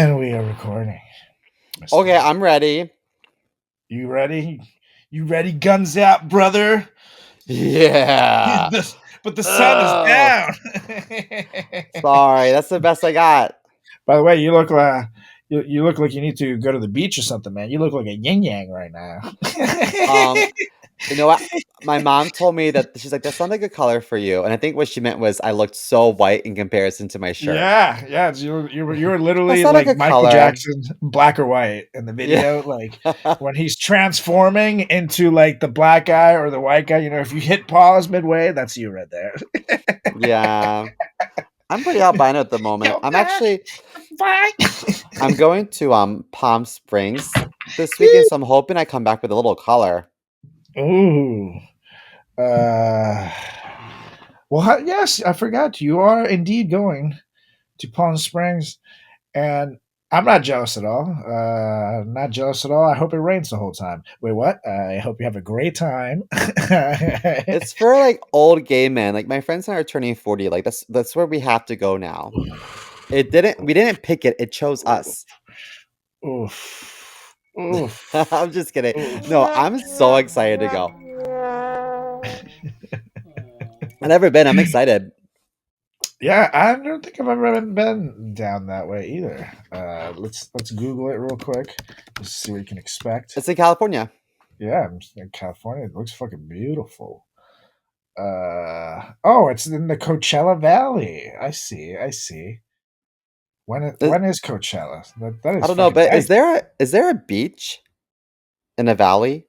And we are recording. Mr. Okay, Mo. I'm ready. You ready? You ready? Guns out, brother. Yeah. The- but the sun is Oh, down. sorry. That's the best I got. By the way, you look like you need to go to the beach or something, man. You look like a yin yang right now. Um, you know what? My mom told me that she's like, that's not a good color for you. And I think what she meant was I looked so white in comparison to my shirt. Yeah, yeah. You were That's literally not a like good Michael color. Jackson, black or white in the Yeah. video. Like when he's transforming into like the black guy or the white guy. You know, if you hit pause midway, that's you right there. Yeah. I'm pretty albino at the moment. Come back, bye. I'm going to Palm Springs this weekend, so I'm hoping I come back with a little color. Ooh. Uh. Well, yes, I forgot. You are indeed going to Palm Springs, and I'm not jealous at all. Not jealous at all. I hope it rains the whole time. Wait, what? I hope you have a great time. It's for like old gay men. Like my friends and I are turning 40. Like that's where we have to go now. We didn't pick it, it chose us. Oof. Oof. I'm just kidding. Oof. No, I'm so excited to go. I've never been. I'm excited. Yeah, I don't think I've ever been down that way either. Let's Google it real quick. Just see what you can expect. It's in California. Yeah, I'm in California. It looks fucking beautiful. Oh, it's in the Coachella Valley. I see. I see. Is- When is Coachella? That I is don't know, fucking but nice. is there a beach in a valley?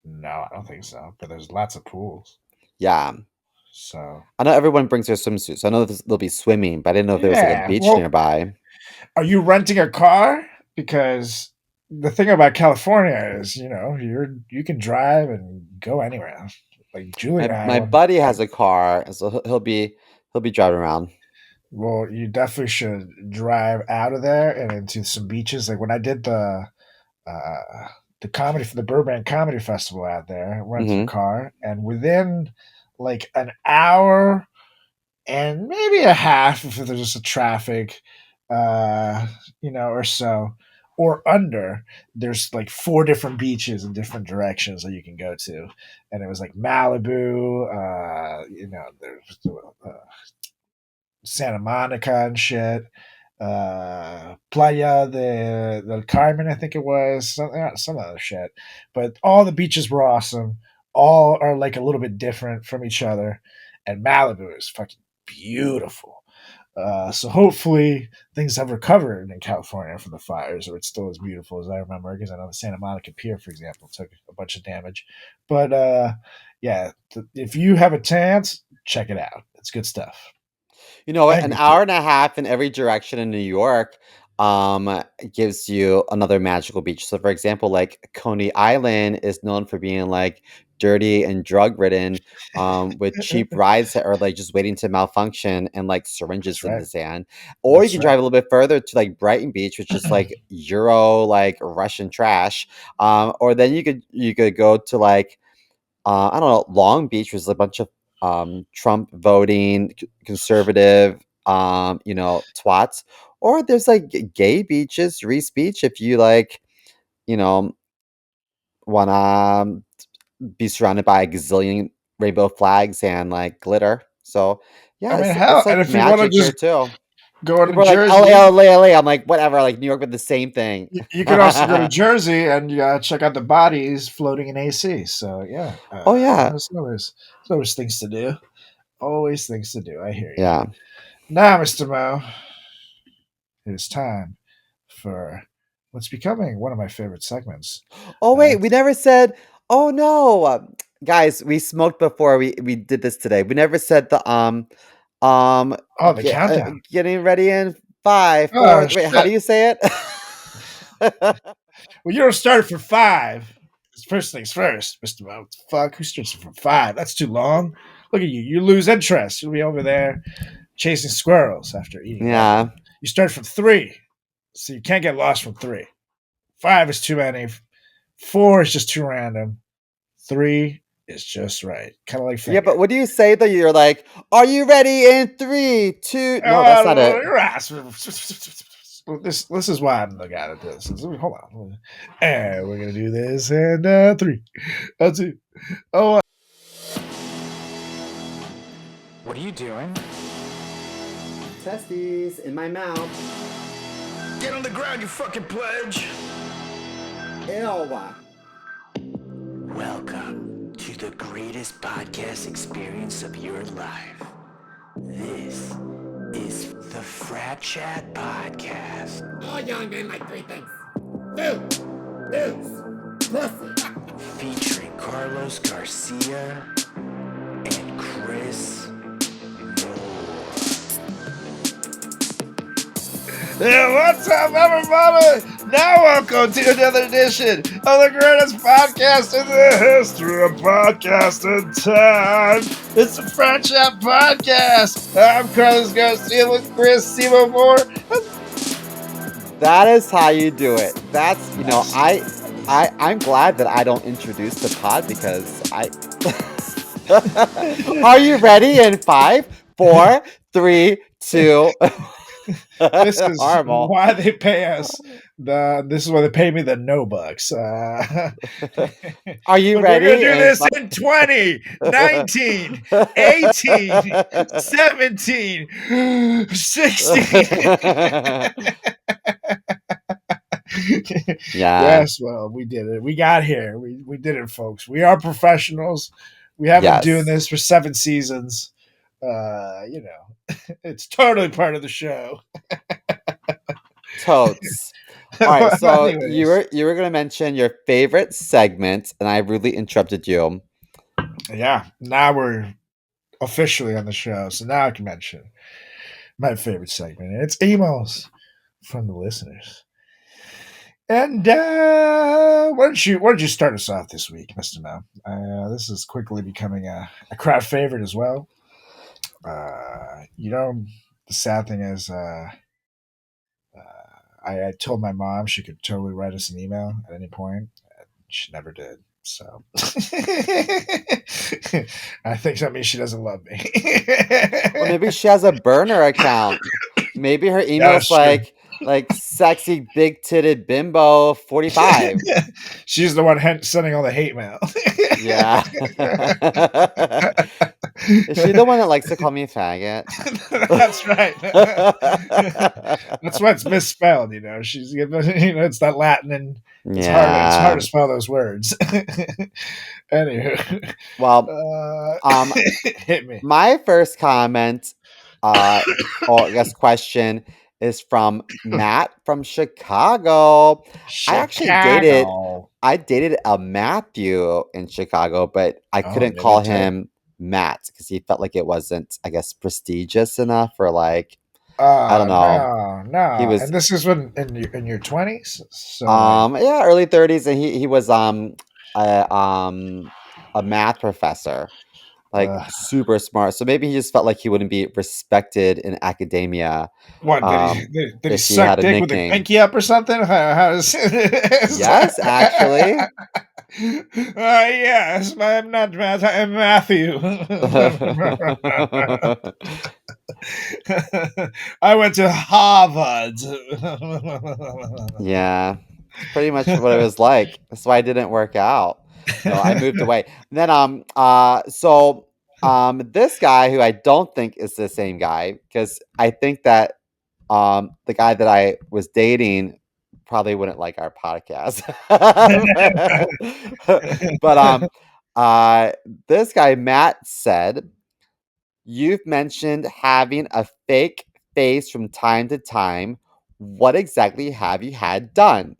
No, I don't think so. But there's lots of pools. Yeah. So I know everyone brings their swimsuits. I know there'll be swimming, but I didn't know if there was like a yeah. beach Well, nearby. are you renting a car? Because the thing about California is, you can drive and go anywhere. Like Julie and I My went. buddy has a car, so he'll be driving around. Well, you definitely should drive out of there and into some beaches. Like when I did the comedy for the Burbank Comedy Festival out there, rented a Hmm. car, and within like an hour and maybe a half, if there's just a traffic, or so, or under, there's like four different beaches in different directions that you can go to, and it was like Malibu, there's Santa Monica and shit. Playa de del Carmen, I think it was some other shit, but all the beaches were awesome. All are like a little bit different from each other, and Malibu is fucking beautiful. So hopefully things have recovered in California from the fires, or it's still as beautiful as I remember. Because I know the Santa Monica Pier, for example, took a bunch of damage. But yeah, if you have a chance, check it out. It's good stuff You know what? and An good food. hour and a half in every direction in New York gives you another magical beach. So for example, like Coney Island is known for being like dirty and drug ridden with cheap rides that are like just waiting to malfunction and like That's syringes in right. the sand. Or you That's can right. drive a little bit further to like Brighton Beach, which is like Euro like Russian trash. Or then you could go to like I don't know, Long Beach was a bunch of Trump voting conservative, twats. Or there's like gay beaches, Reese Beach, if you like, you know, wanna be surrounded by a gazillion rainbow flags and like glitter. So I yeah, mean, it's hell, and like if you want to magic here just too. go to People are like LA, Jersey, LA, LA. I'm like, whatever, like New York with the same thing. you could also go to Jersey and check out the bodies floating in AC. So yeah, Oh yeah. there's always things to do. Always things to do. I hear you. Yeah. Now, Mister Mo, it is time for what's becoming one of my favorite segments. Oh wait, we That's never said. Oh no, guys, we smoked before we did this today. We never said the um oh, the countdown. getting ready in five, four. Oh Wait, how do shit! you say it? Well, you don't start for five. First things first, Mister Mo. Fuck, who starts for five? That's too long. Look at you. You lose interest. You'll be over there chasing squirrels after eating that. Yeah. You start from three, so you can't get lost from three. Five is too many. Four is just too random. Three is just right. Kind of like Yeah, but finger. what do you say though? You're like, are you ready in three, two? No, that's not Oh, it. your ass. this is why I'm the guy that does this. Hold on, and we're gonna do this, and three, two, oh. What are you doing? Testes in my mouth. Get on the ground, you fucking pledge! Ew. Welcome to the greatest podcast experience of your life. This is the Frat Chat Podcast. All young men like three things: food, booze, pussy. Featuring Carlos Garcia and Chris Moore. Yeah, what's up, everybody? Now, welcome to another edition of the greatest podcast in the history of podcasting time. It's the Frat Chat Podcast. I'm Carlos Garcia with Chris CMO Moore. That is how you do it. That's I'm glad that I don't introduce the pod because I. Are you ready? In 5, 4, 3, 2. This is Horrible. why they pay us. This is why they pay me the no bucks. Are you Look, ready? we're gonna do this in 20, 19, 18, 17, 16. Yeah. Yes, well, we did it. We got here. We did it, folks. We are professionals. We have been doing Yes. this for 7 seasons. It's totally part of the show. Totes. All right. So Anyways, you were gonna mention your favorite segment, and I rudely interrupted you. yeah, now we're officially on the show, so now I can mention my favorite segment. It's emails from the listeners. And why don't you start us off this week, Mister Mel? This is quickly becoming a crowd favorite as well. The sad thing is, I told my mom she could totally write us an email at any point. She never did. So I think that means she doesn't love me. Or maybe she has a burner account. Maybe her email's That's true. like sexy big titted bimbo 45. She's the one sending all the hate mail. Yeah. Is she the one that likes to call me a faggot? That's right. That's why it's misspelled. She's it's that Latin, and it's hard Yeah. to spell those words. Anywho, Well, um, hit me. my first comment, or I guess question, is from Matt from Chicago. Chicago. I dated a Matthew in Chicago, but I Oh, couldn't maybe call too. him Matt because he felt like it wasn't, I guess, prestigious enough, or like, I don't know. He No. was And this is when in your 20s. So like, yeah, early 30s, and he was a, a math professor, like uh, super smart. So maybe he just felt like he wouldn't be respected in academia what um did he if he suck had a dick with a nickname. pinky up or something? How is Yes, actually. yes, I'm not Matt. I'm Matthew. I went to Harvard. Yeah, it's pretty much what it was like. That's why it didn't work out. No, I moved away. And then this guy, who I don't think is the same guy, because I think that the guy that I was dating probably wouldn't like our podcast. But uh this guy Matt said, you've mentioned having a fake face from time to time. What exactly have you had done?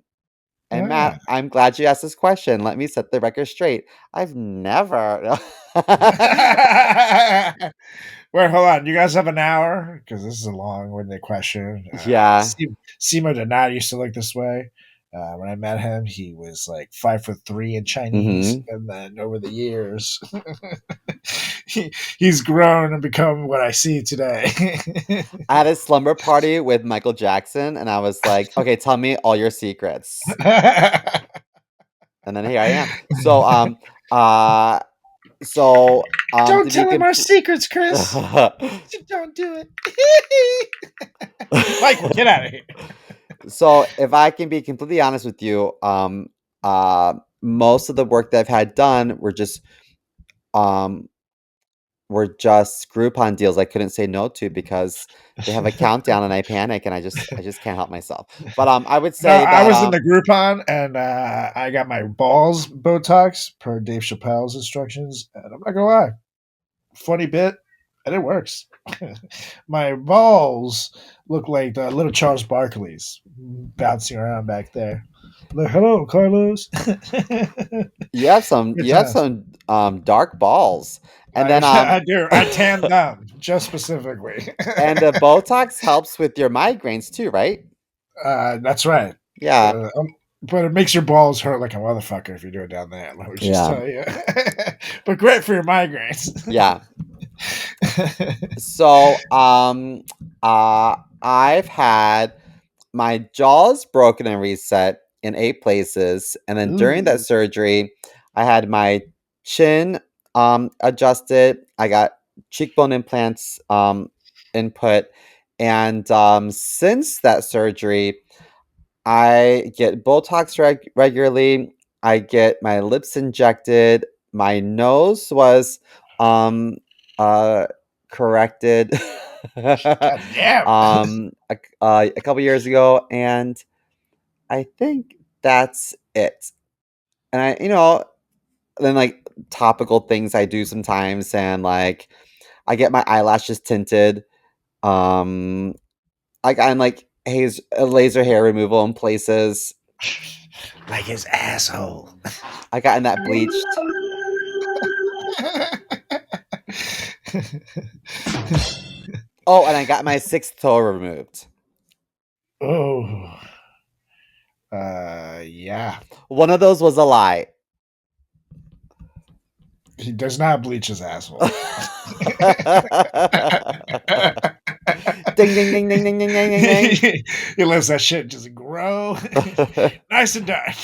And Ah. Matt, I'm glad you asked this question. Let me set the record straight. I've never. Wait, hold on. You guys have an hour? Because this is a long-winded question. Yeah. Simo did not used to look this way. When I met him, he was like 5'3" in Chinese, Hmm. and then over the years, he's grown and become what I see today. I had a slumber party with Michael Jackson, and I was like, okay, tell me all your secrets. And then here I am. Uh, to Don't be tell him our complete. secrets, Chris. Don't do it. Michael, get out of here. So if I can be completely honest with you, most of the work that I've had done um were just Groupon deals I couldn't say no to because they have a countdown and I panic and I just can't help myself. But I would No, say I that was in the Groupon and I got my balls Botox per Dave Chappelle's instructions. And I'm not gonna lie, funny bit, and it works. My balls look like the little Charles Barkley's bouncing around back there. Like, hello, Carlos. Good you have times. some dark balls. And I, then I do. I tan down just specifically. and the Botox helps with your migraines too, right? That's right. Yeah. But it makes your balls hurt like a motherfucker if you do it down there. Let me just Yeah. tell you. But great for your migraines. Yeah. So I've had my jaws broken and reset in 8 places, and then during that Ooh. surgery, I had my chin adjusted. I got cheekbone implants input, and since that surgery, I get Botox regularly. I get my lips injected. My nose was um uh corrected God damn. a couple years ago, and I think that's it. And then like topical things I do sometimes, and like I get my eyelashes tinted. Um, I got like laser hair removal in places. Like his asshole. I gotten that bleached. Oh, and I got my 6th toe removed. Oh. Yeah. One of those was a lie. He does not bleach his asshole. Ding ding ding ding ding ding ding ding He lets that shit just grow ding. nice and dark.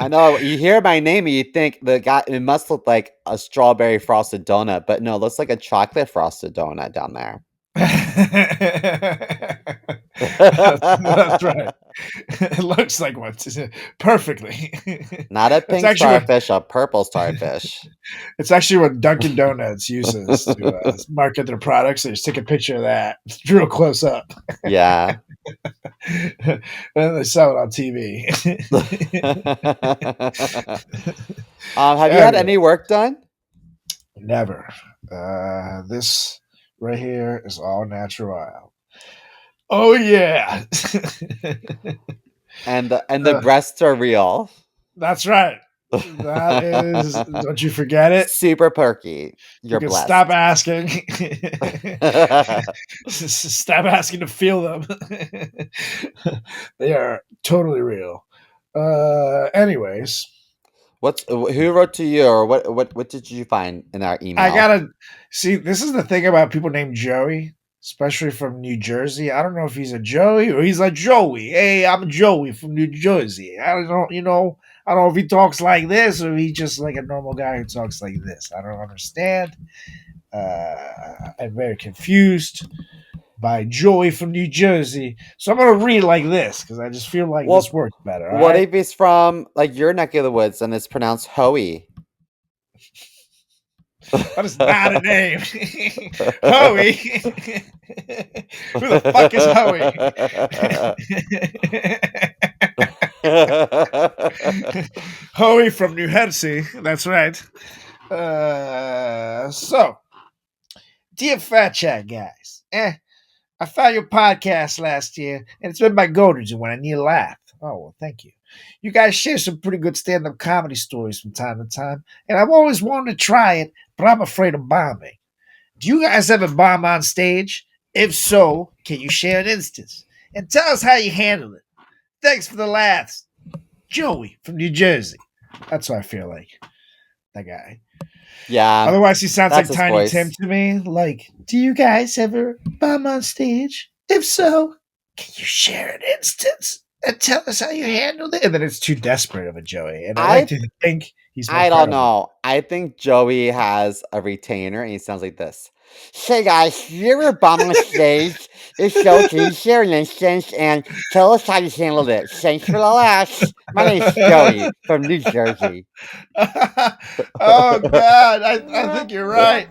I know you hear my name and you think the guy it must look like a strawberry frosted donut, but no, it looks like a chocolate frosted donut down there. That's right. It looks like one perfectly. Not a That's pink actually what starfish, a purple starfish. it's actually what Dunkin' Donuts uses to market their products. They just take a picture of that real close up, Yeah. and then they sell it on TV. Have you had Anyway, any work done? never. This right here is all natural. Oh yeah. And the Uh, breasts are real. that's right. That is. Don't you forget it. Super perky. You You're can stop blessed. asking. Stop asking to feel them. They are totally real. Anyways, Who wrote to you, or what did you find in our I email? gotta see. This is the thing about people named Joey, especially from New Jersey. I don't know if he's a Joey or he's a Joey. Hey, I'm Joey from New Jersey. I don't know. I don't know if he talks like this or if he's just like a normal guy who talks like this. I don't understand. I'm very confused by Joey from New Jersey. So I'm gonna read like this because I just feel like this Well, works better. All what right. if he's from like your neck of the woods and it's pronounced Hoey? That is not a name. Hoey. Who the fuck is Hoey? Hoey from New Jersey. That's right. So, dear Fat Chat guys, I found your podcast last year, and it's been my go-to when I need a laugh. Oh, well, thank you. You guys share some pretty good stand-up comedy stories from time to time, and I've always wanted to try it, but I'm afraid of bombing. Do you guys ever bomb on stage? If so, can you share an instance? And tell us how you handle it. Thanks for the laughs. Joey from New Jersey. That's what I feel like. That guy. Yeah, Otherwise, he sounds that's like his Tiny Tim voice. to me. Like, do you guys ever bomb on stage? If so, can you share an instance and tell us how you handled it? And then it's too desperate of a Joey. And I like I to think he's more I don't credible. know. I think Joey has a retainer and he sounds like this. Hey guys, you're a bomb on stage. If so, can you share an instance and tell us how you handled it? Thanks for the laughs. My name's Joey from New Jersey. Oh God, I think you're right,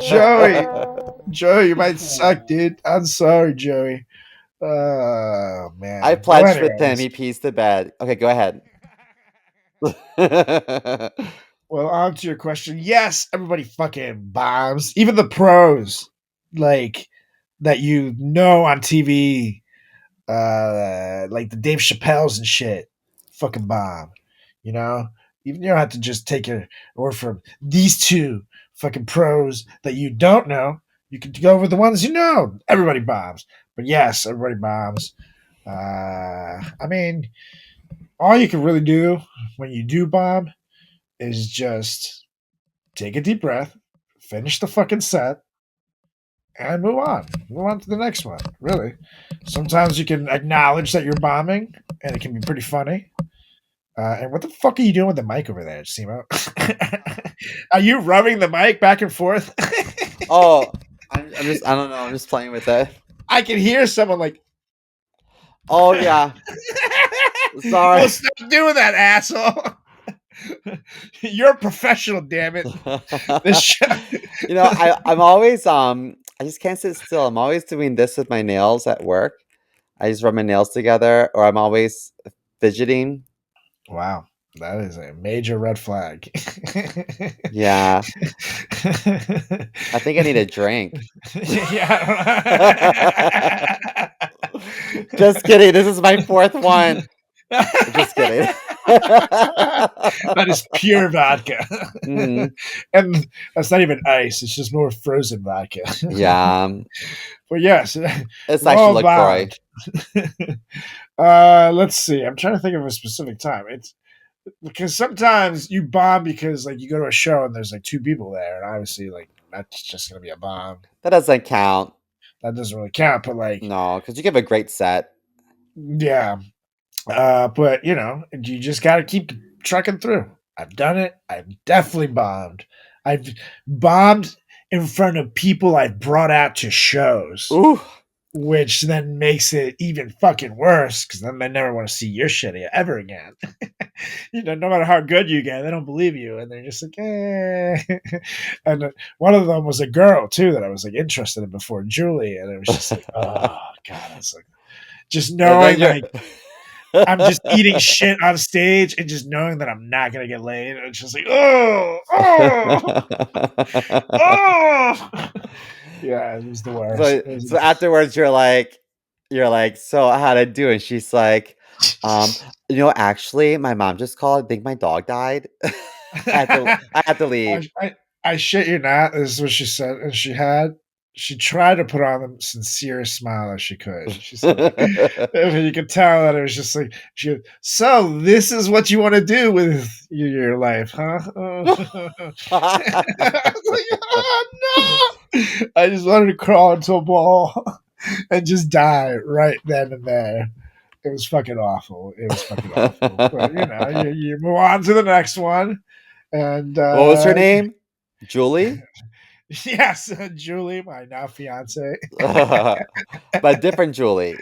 Joey. Joey, you might suck, dude. I'm sorry, Joey. Oh I man. Well, pledged with him. anyways, He pees the bed. Okay, go ahead. well, on to your question. Yes, everybody fucking bombs. Even the pros, like that you know on TV, like the Dave Chappelle's and shit, fucking bomb. You know, even you don't have to just take a word from these two fucking pros that you don't know. You can go with the ones you know. Everybody bombs, but yes, everybody bombs. I mean, all you can really do when you do bomb is just take a deep breath, finish the fucking set, and move on. Move on to the next one. Really, sometimes you can acknowledge that you're bombing, and it can be pretty funny. And what the fuck are you doing with the mic over there, Simo? Are you rubbing the mic back and forth? Oh, I'm just, I don't know. I'm just playing with it. I can hear someone like, Oh, yeah. Sorry. well, stop doing that, asshole. You're a professional, damn it. This shit. I'm always, I just can't sit still. I'm always doing this with my nails at work. I just rub my nails together, or I'm always fidgeting. Wow, that is a major red flag. Yeah. I think I need a drink. Yeah. Just kidding. This is my fourth one. Just kidding. That is pure vodka. Mhm. And that's not even ice, it's just more frozen vodka. Yeah. But yes, It's we've actually all LaCroix. bombed. Let's see. I'm trying to think of a specific time. It's because sometimes you bomb because like you go to a show and there's like two people there, and obviously like that's just gonna be a bomb. That doesn't count. That doesn't really count. But like, No, because you give a great set. yeah. But you know, you just got to keep trucking through. I've done it. I've definitely bombed. I've bombed in front of people I've brought out to shows, Ooh. which then makes it even fucking worse because then they never want to see your shit ever again. You know, no matter how good you get, they don't believe you, and they're just like, eh. And one of them was a girl too that I was like interested in before, Julie, and it was just like, oh god, it's like just And then knowing you're. that I'm just eating shit on stage and just knowing that I'm not gonna get laid. And it's just like, oh. Yeah, it was the worst. so so afterwards you're like, so how'd I do? And she's like, um, actually my mom just called. I think my dog died. I had to leave. I shit you not. This is what she said, and she tried to put on the sincerest smile as she could. She said, like, you could tell that it was just like so this is what you want to do with your life, huh? I was like, oh no! I just wanted to crawl into a ball and just die right then and there. It was fucking awful. It was fucking awful. But you know, you move on to the next one, and What was her name? Julie? yes, Julie, my now fiance. But different Julie.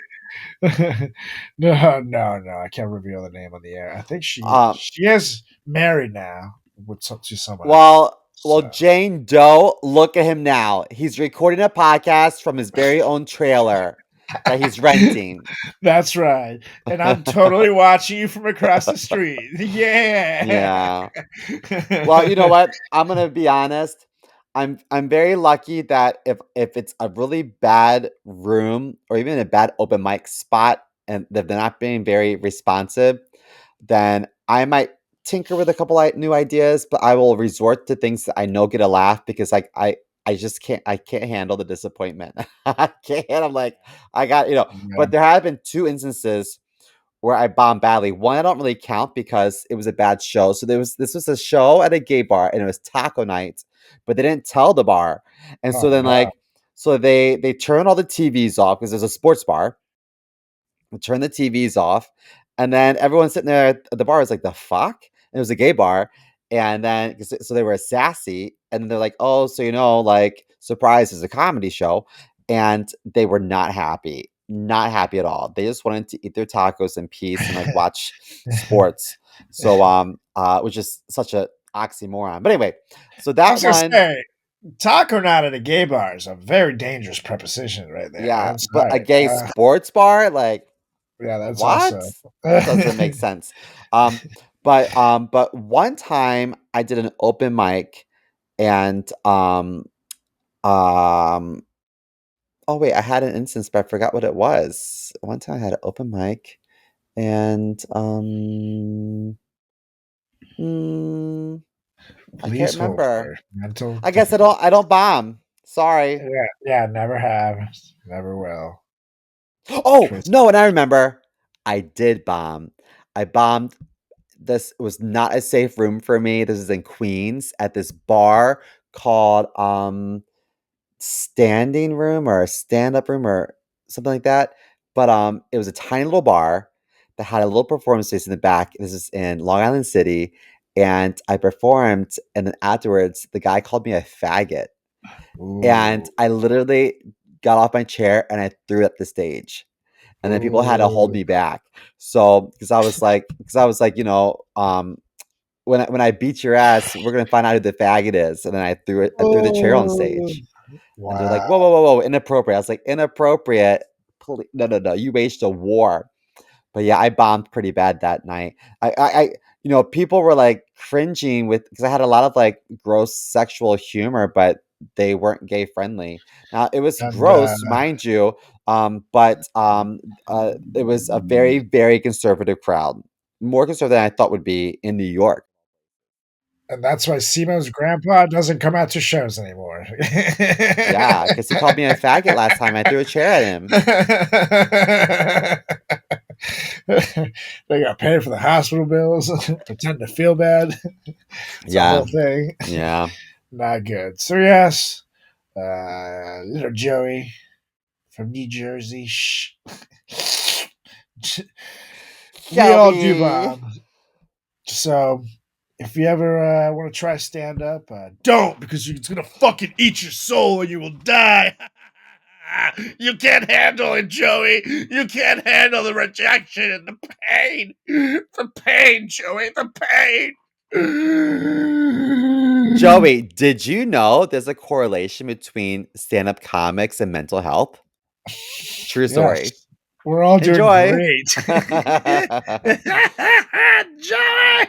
No, no, no. I can't reveal the name on the air. I think Um, she is married now to someone else. well, So Jane Doe, look at him now. He's recording a podcast from his very own trailer that he's renting. that's right. And I'm totally watching you from across the street. Yeah. Yeah. Well, you know what? I'm gonna be honest. I'm very lucky that if it's a really bad room or even a bad open mic spot and that they're not being very responsive, then I might tinker with a couple new ideas, but I will resort to things that I know get a laugh because like I just can't handle the disappointment. I can't. I'm like I got Yeah. but there have been two instances where I bombed badly. One I don't really count because it was a bad show. So this was a show at a gay bar and it was taco night, but they didn't tell the bar. And Oh so then no. so they turn all the TVs off because there's a sports bar. They turn the TVs off, and then everyone sitting there at the bar is like, "The fuck?" And it was a gay bar, and then so they were sassy, and they're like, "Oh, so surprise, it's a comedy show, and they were not happy. Not happy at all. They just wanted to eat their tacos in peace and like watch sports. So which is such a oxymoron. But anyway, so I that was gonna one, say, taco night at a gay bar is a very dangerous preposition right there. yeah, I'm but a sorry. gay sports bar, like Yeah, that's what? also. That doesn't make sense. Um, but one time I did an open mic and um oh wait, I had an instance, but I forgot what it was. One time I had an open mic and mm, I can't Please hold remember. for mental I guess difficulty. I don't bomb. Sorry. Yeah, never have, never will. Oh, Chris. no, and I remember I did bomb. I bombed. This was not a safe room for me. This is in Queens at this bar called Standing Room or a stand-up room or something like that. But it was a tiny little bar that had a little performance space in the back. This is in Long Island City. And I performed, and then afterwards, the guy called me a faggot. And Ooh. I literally got off my chair and I threw it at the stage. And then people had to hold Ooh. me back. So because I was like, when I beat your ass, we're gonna find out who the faggot is. And then I threw the chair on Oh. stage. And they're Wow. like, whoa, whoa, whoa, whoa, inappropriate. I was like, inappropriate. No, no, no. You waged a war. But yeah, I bombed pretty bad that night. People were like cringing because I had a lot of like gross sexual humor, but they weren't gay friendly. Now it was And gross, mind you, but it was a very, very conservative crowd, more conservative than I thought would be in New York. and that's why Simo's grandpa doesn't come out to shows anymore. Yeah, because he called me a faggot last time. I threw a chair at him. They got paid for the hospital bills, pretend to feel bad. It's a Yeah, whole thing. yeah. Not good. So yes, little Joey from New Jersey. Shh. We all do, Joey. Bob. So if you ever want to try stand up, don't, because it's gonna fucking eat your soul and you will die. You can't handle it, Joey. You can't handle the rejection and the pain. The pain, Joey. The pain. Joey, did you know there's a correlation between stand-up comics and mental health? True story. Yes, we're all doing Enjoy. great. Joey.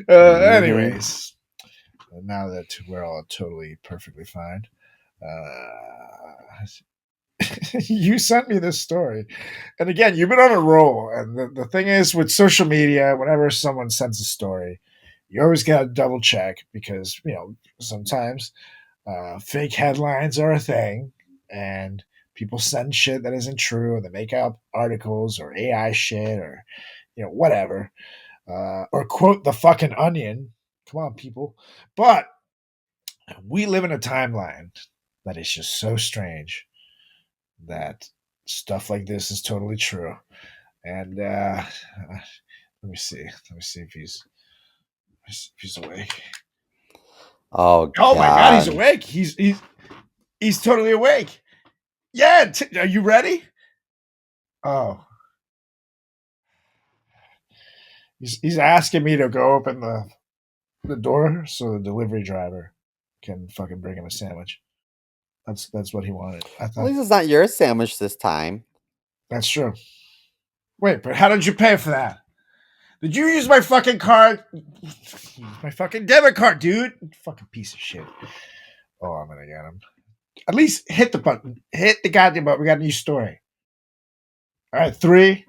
Mhm. Anyways, now that we're all totally perfectly fine, uh, you sent me this story. And again, you've been on a roll. And the thing is, with social media, whenever someone sends a story, you always got to double check because, sometimes fake headlines are a thing and people send shit that isn't true and they make up articles or AI shit or, whatever. Or quote the fucking onion. Come on, people. But we live in a timeline that is just so strange that stuff like this is totally true. And let me see. Let me see if he's awake. Oh Oh my god, he's God. awake. He's totally awake. Yeah, are you ready? Oh, he's asking me to go open the door so the delivery driver can fucking bring him a sandwich. That's what he wanted. I At thought least it's not your sandwich this time. that's true. Wait, but how did you pay for that? Did you use my fucking card? Use my fucking debit card, dude. Fucking piece of shit. Oh, I'm gonna get him. At least hit the button. Hit the goddamn button. We got a new story. All right, 3,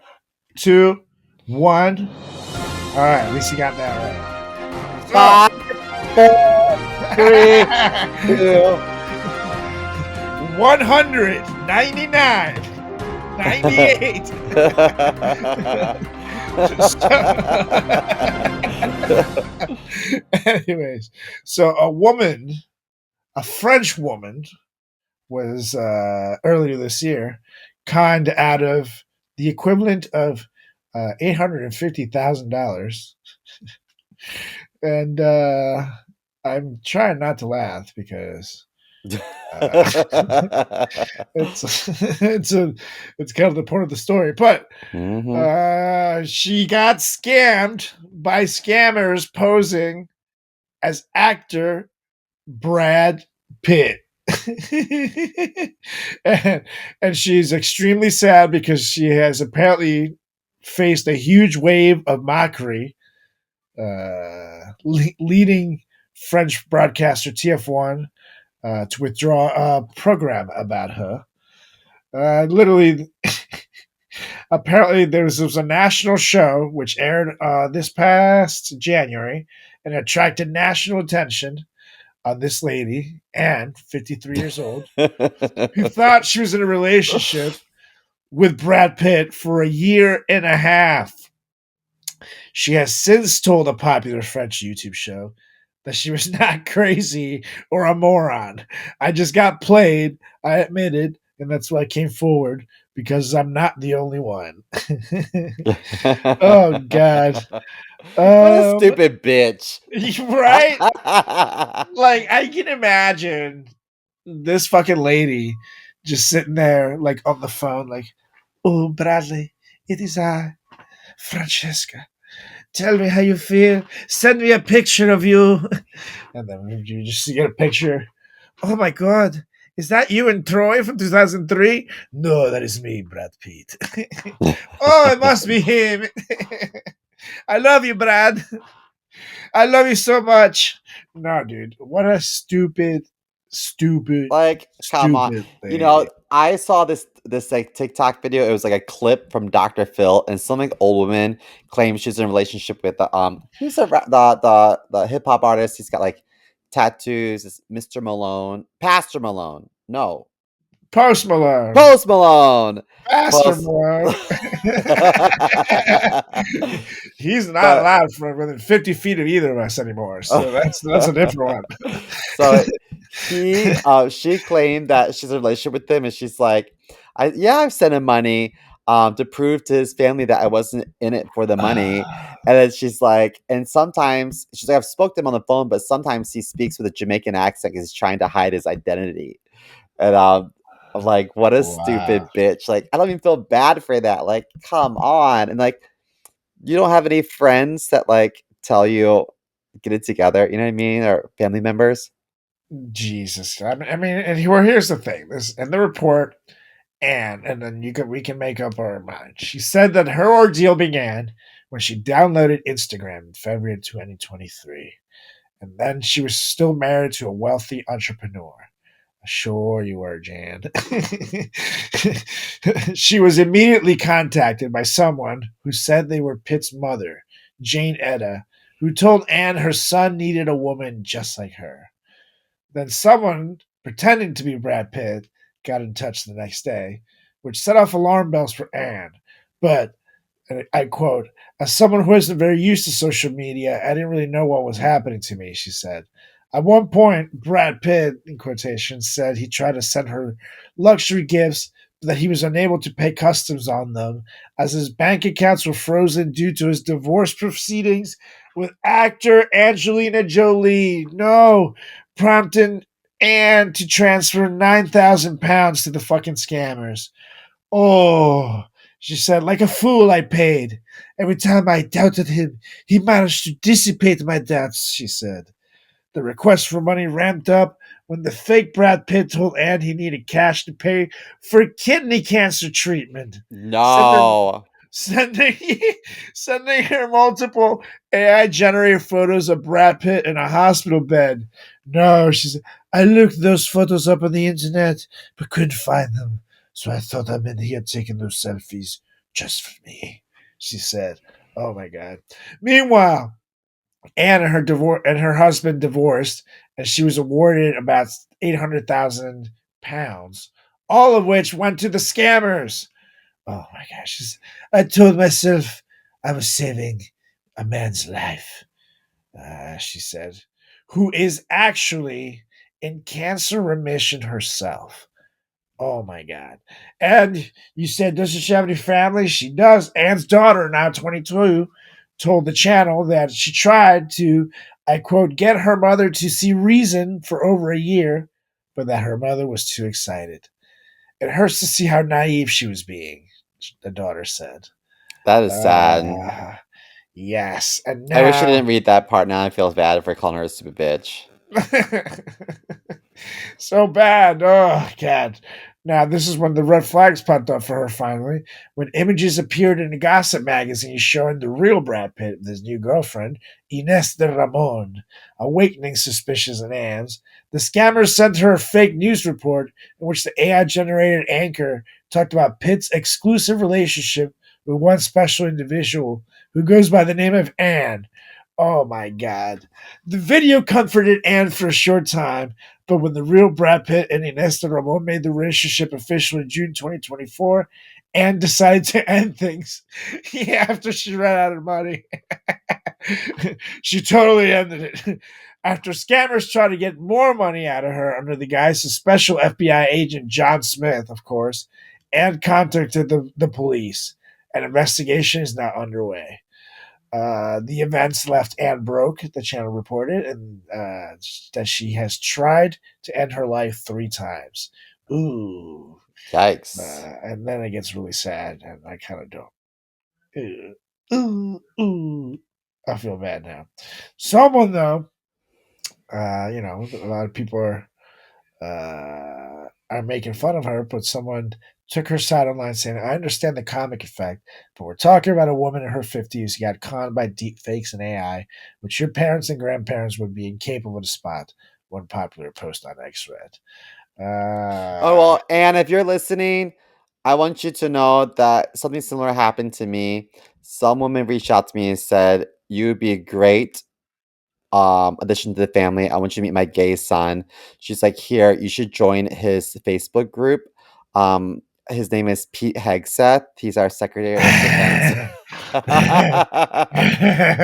2, 1. All right, at least you got that Five, four, three, right. So, two. 199, 98. Anyways, so a French woman, was earlier this year conned out of the equivalent of $850,000, and I'm trying not to laugh because uh, it's it's kind of the point of the story. But Hmm. she got scammed by scammers posing as actor Brad Pitt. and, and she's extremely sad because she has apparently faced a huge wave of mockery, leading French broadcaster TF1 to withdraw a program about her. Literally, apparently, there was a national show which aired this past January and attracted national attention on this lady, Anne, 53 years old, who thought she was in a relationship with Brad Pitt for a year and a half. She has since told a popular French YouTube show that she was not crazy or a moron. I just got played, I admitted, and that's why I came forward because I'm not the only one. Oh, God. What a Um, stupid bitch. right? Like, I can imagine this fucking lady just sitting there, like on the phone, like, "Oh, Bradley, it is I, Francesca. Tell me how you feel. Send me a picture of you." And then you just get a picture. "Oh my God, is that you and Troy from 2003? No, that is me, Brad Pitt." "Oh, it must be him." "I love you, Brad. I love you so much." No, dude, what a stupid, Like, come on. stupid You know, lady. I saw this like TikTok video. It was like a clip from Dr. Phil, and some like old woman claims she's in a relationship with the who's the hip hop artist. He's got like tattoos. It's Mr. Malone, Pastor Malone. No, Post Malone. Post Malone. Pastor Post. Malone. He's not But allowed for within 50 feet of either of us anymore. So that's a different one. so she claimed that she's in a relationship with him, and she's like, I've sent him money to prove to his family that I wasn't in it for the money. And then she's like, and sometimes she's like, I've spoke to him on the phone, but sometimes he speaks with a Jamaican accent because he's trying to hide his identity. And I'm like, what a Wow. stupid bitch. Like, I don't even feel bad for that. Like, come on. And like, you don't have any friends that like tell you get it together, you know what I mean? Or family members. Jesus. I mean, and well, here's the thing. This in the report, and then we can make up our mind. She said that her ordeal began when she downloaded Instagram in February 2023. And then she was still married to a wealthy entrepreneur. Sure, you were, Jan. She was immediately contacted by someone who said they were Pitt's mother, Jane Etta, who told Anne her son needed a woman just like her. Then someone pretending to be Brad Pitt got in touch the next day, which set off alarm bells for Anne. But and I quote, "As someone who isn't very used to social media, I didn't really know what was happening to me," she said. At one point, Brad Pitt, in quotations, said he tried to send her luxury gifts, but that he was unable to pay customs on them, as his bank accounts were frozen due to his divorce proceedings with actor Angelina Jolie. No, prompting Anne to transfer £9,000 to the fucking scammers. "Oh," she said, "like a fool I paid. Every time I doubted him, he managed to dissipate my doubts," she said. The request for money ramped up when the fake Brad Pitt told Anne he needed cash to pay for kidney cancer treatment, sending No. sending sending her multiple AI generated photos of Brad Pitt in a hospital bed. "No," she said, "I looked those photos up on the internet but couldn't find them. So I thought that meant he had taken those selfies just for me," she said. Oh my God. Meanwhile, Anne and her husband divorced, and she was awarded about £800,000, all of which went to the scammers. Oh my gosh. "I told myself I was saving a man's life," she said, who is actually in cancer remission herself. Oh my God. And you said, doesn't she have any family? She does. Anne's daughter, now 22, told the channel that she tried to I quote, get her mother to see Reason for over a year, but that her mother was too excited. It hurts to see how naive she was being, the daughter said. That is sad. Uh, yes. And I wish I now. didn't read that part. Now I feel bad for calling her a stupid bitch. So bad. Oh, God. Now, this is when the red flags popped up for her finally. When images appeared in a gossip magazine showing the real Brad Pitt with his new girlfriend, Ines de Ramon, awakening suspicions in Anne's, the scammers sent her a fake news report in which the AI generated anchor talked about Pitt's exclusive relationship with one special individual who goes by the name of Anne. Oh my God. The video comforted Anne for a short time, but when the real Brad Pitt and Ines de Ramon made the relationship official in June 2024, Anne decided to end things. Yeah, after she ran out of money. She totally ended it. After scammers tried to get more money out of her under the guise of special FBI agent John Smith, of course, Anne contacted the police. An investigation is now underway. The events left Anne broke, the channel reported, and that she has tried to end her life 3 times. Ooh. Yikes. And then it gets really sad, and I kind of don't. Ooh, ooh. I feel bad now. Someone, though, a lot of people are making fun of her, but someone took her side online saying, I understand the comic effect, but we're talking about a woman in her 50s who got conned by deep fakes and AI, which your parents and grandparents would be incapable to spot, one popular post on X read. Oh, well, Anne, if you're listening, I want you to know that something similar happened to me. Some woman reached out to me and said, you would be a great addition to the family. I want you to meet my gay son. She's like, here, you should join his Facebook group. His name is Pete Hegseth. He's our Secretary of Defense.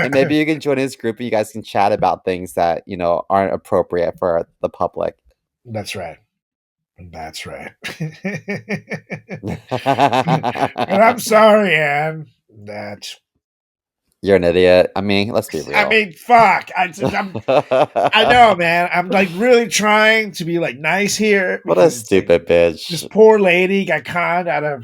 And maybe you can join his group and you guys can chat about things that, aren't appropriate for the public. That's right. That's right. And I'm sorry, Anne, that You're an idiot. I mean, let's be real. fuck. I know, man. I'm like really trying to be like nice here What a because it's like stupid this bitch. poor lady got conned out of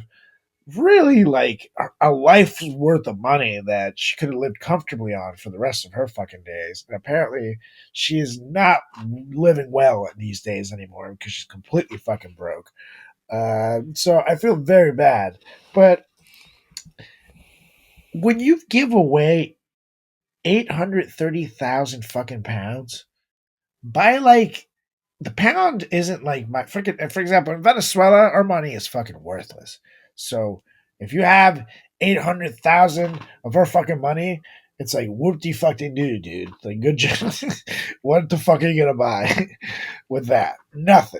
really like a life's worth of money that she could have lived comfortably on for the rest of her fucking days. And apparently, she is not living well these days anymore because she's completely fucking broke. So I feel very bad. But when you give away 830,000 fucking pounds, by like the pound isn't like my freaking, for example, in Venezuela, our money is fucking worthless. So if you have 800,000 of our fucking money, it's like whoop de fucking do, dude. Like good job. What the fuck are you gonna buy with that? Nothing.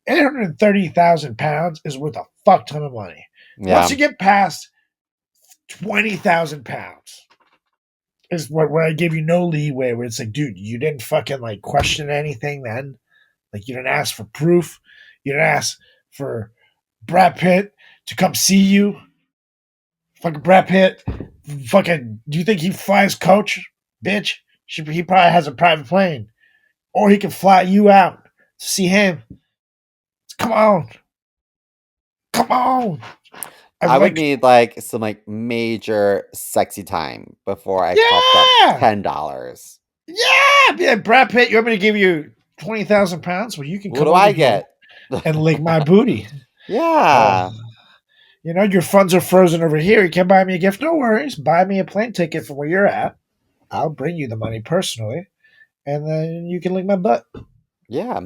830,000 pounds is worth a fuck ton of money. Once Yeah. you get past 20,000 pounds, is where I give you no leeway. Where it's like, dude, you didn't fucking like question anything then. Like you didn't ask for proof. You didn't ask for Brad Pitt to come see you. Fucking Brad Pitt. Fucking. Do you think he flies coach, bitch? He probably has a private plane, or he can fly you out to see him. Come on, come on. I'm I would like, need like some like major sexy time before I coughed up yeah, $10. yeah. Brad Pitt, you want me to give you 20,000 pounds? Well, you can What come do over I here get? and lick my booty. Uh, Yeah. your funds are frozen over here. You can't buy me a gift. No worries. Buy me a plane ticket from where you're at. I'll bring you the money personally, and then you can lick my butt. Yeah.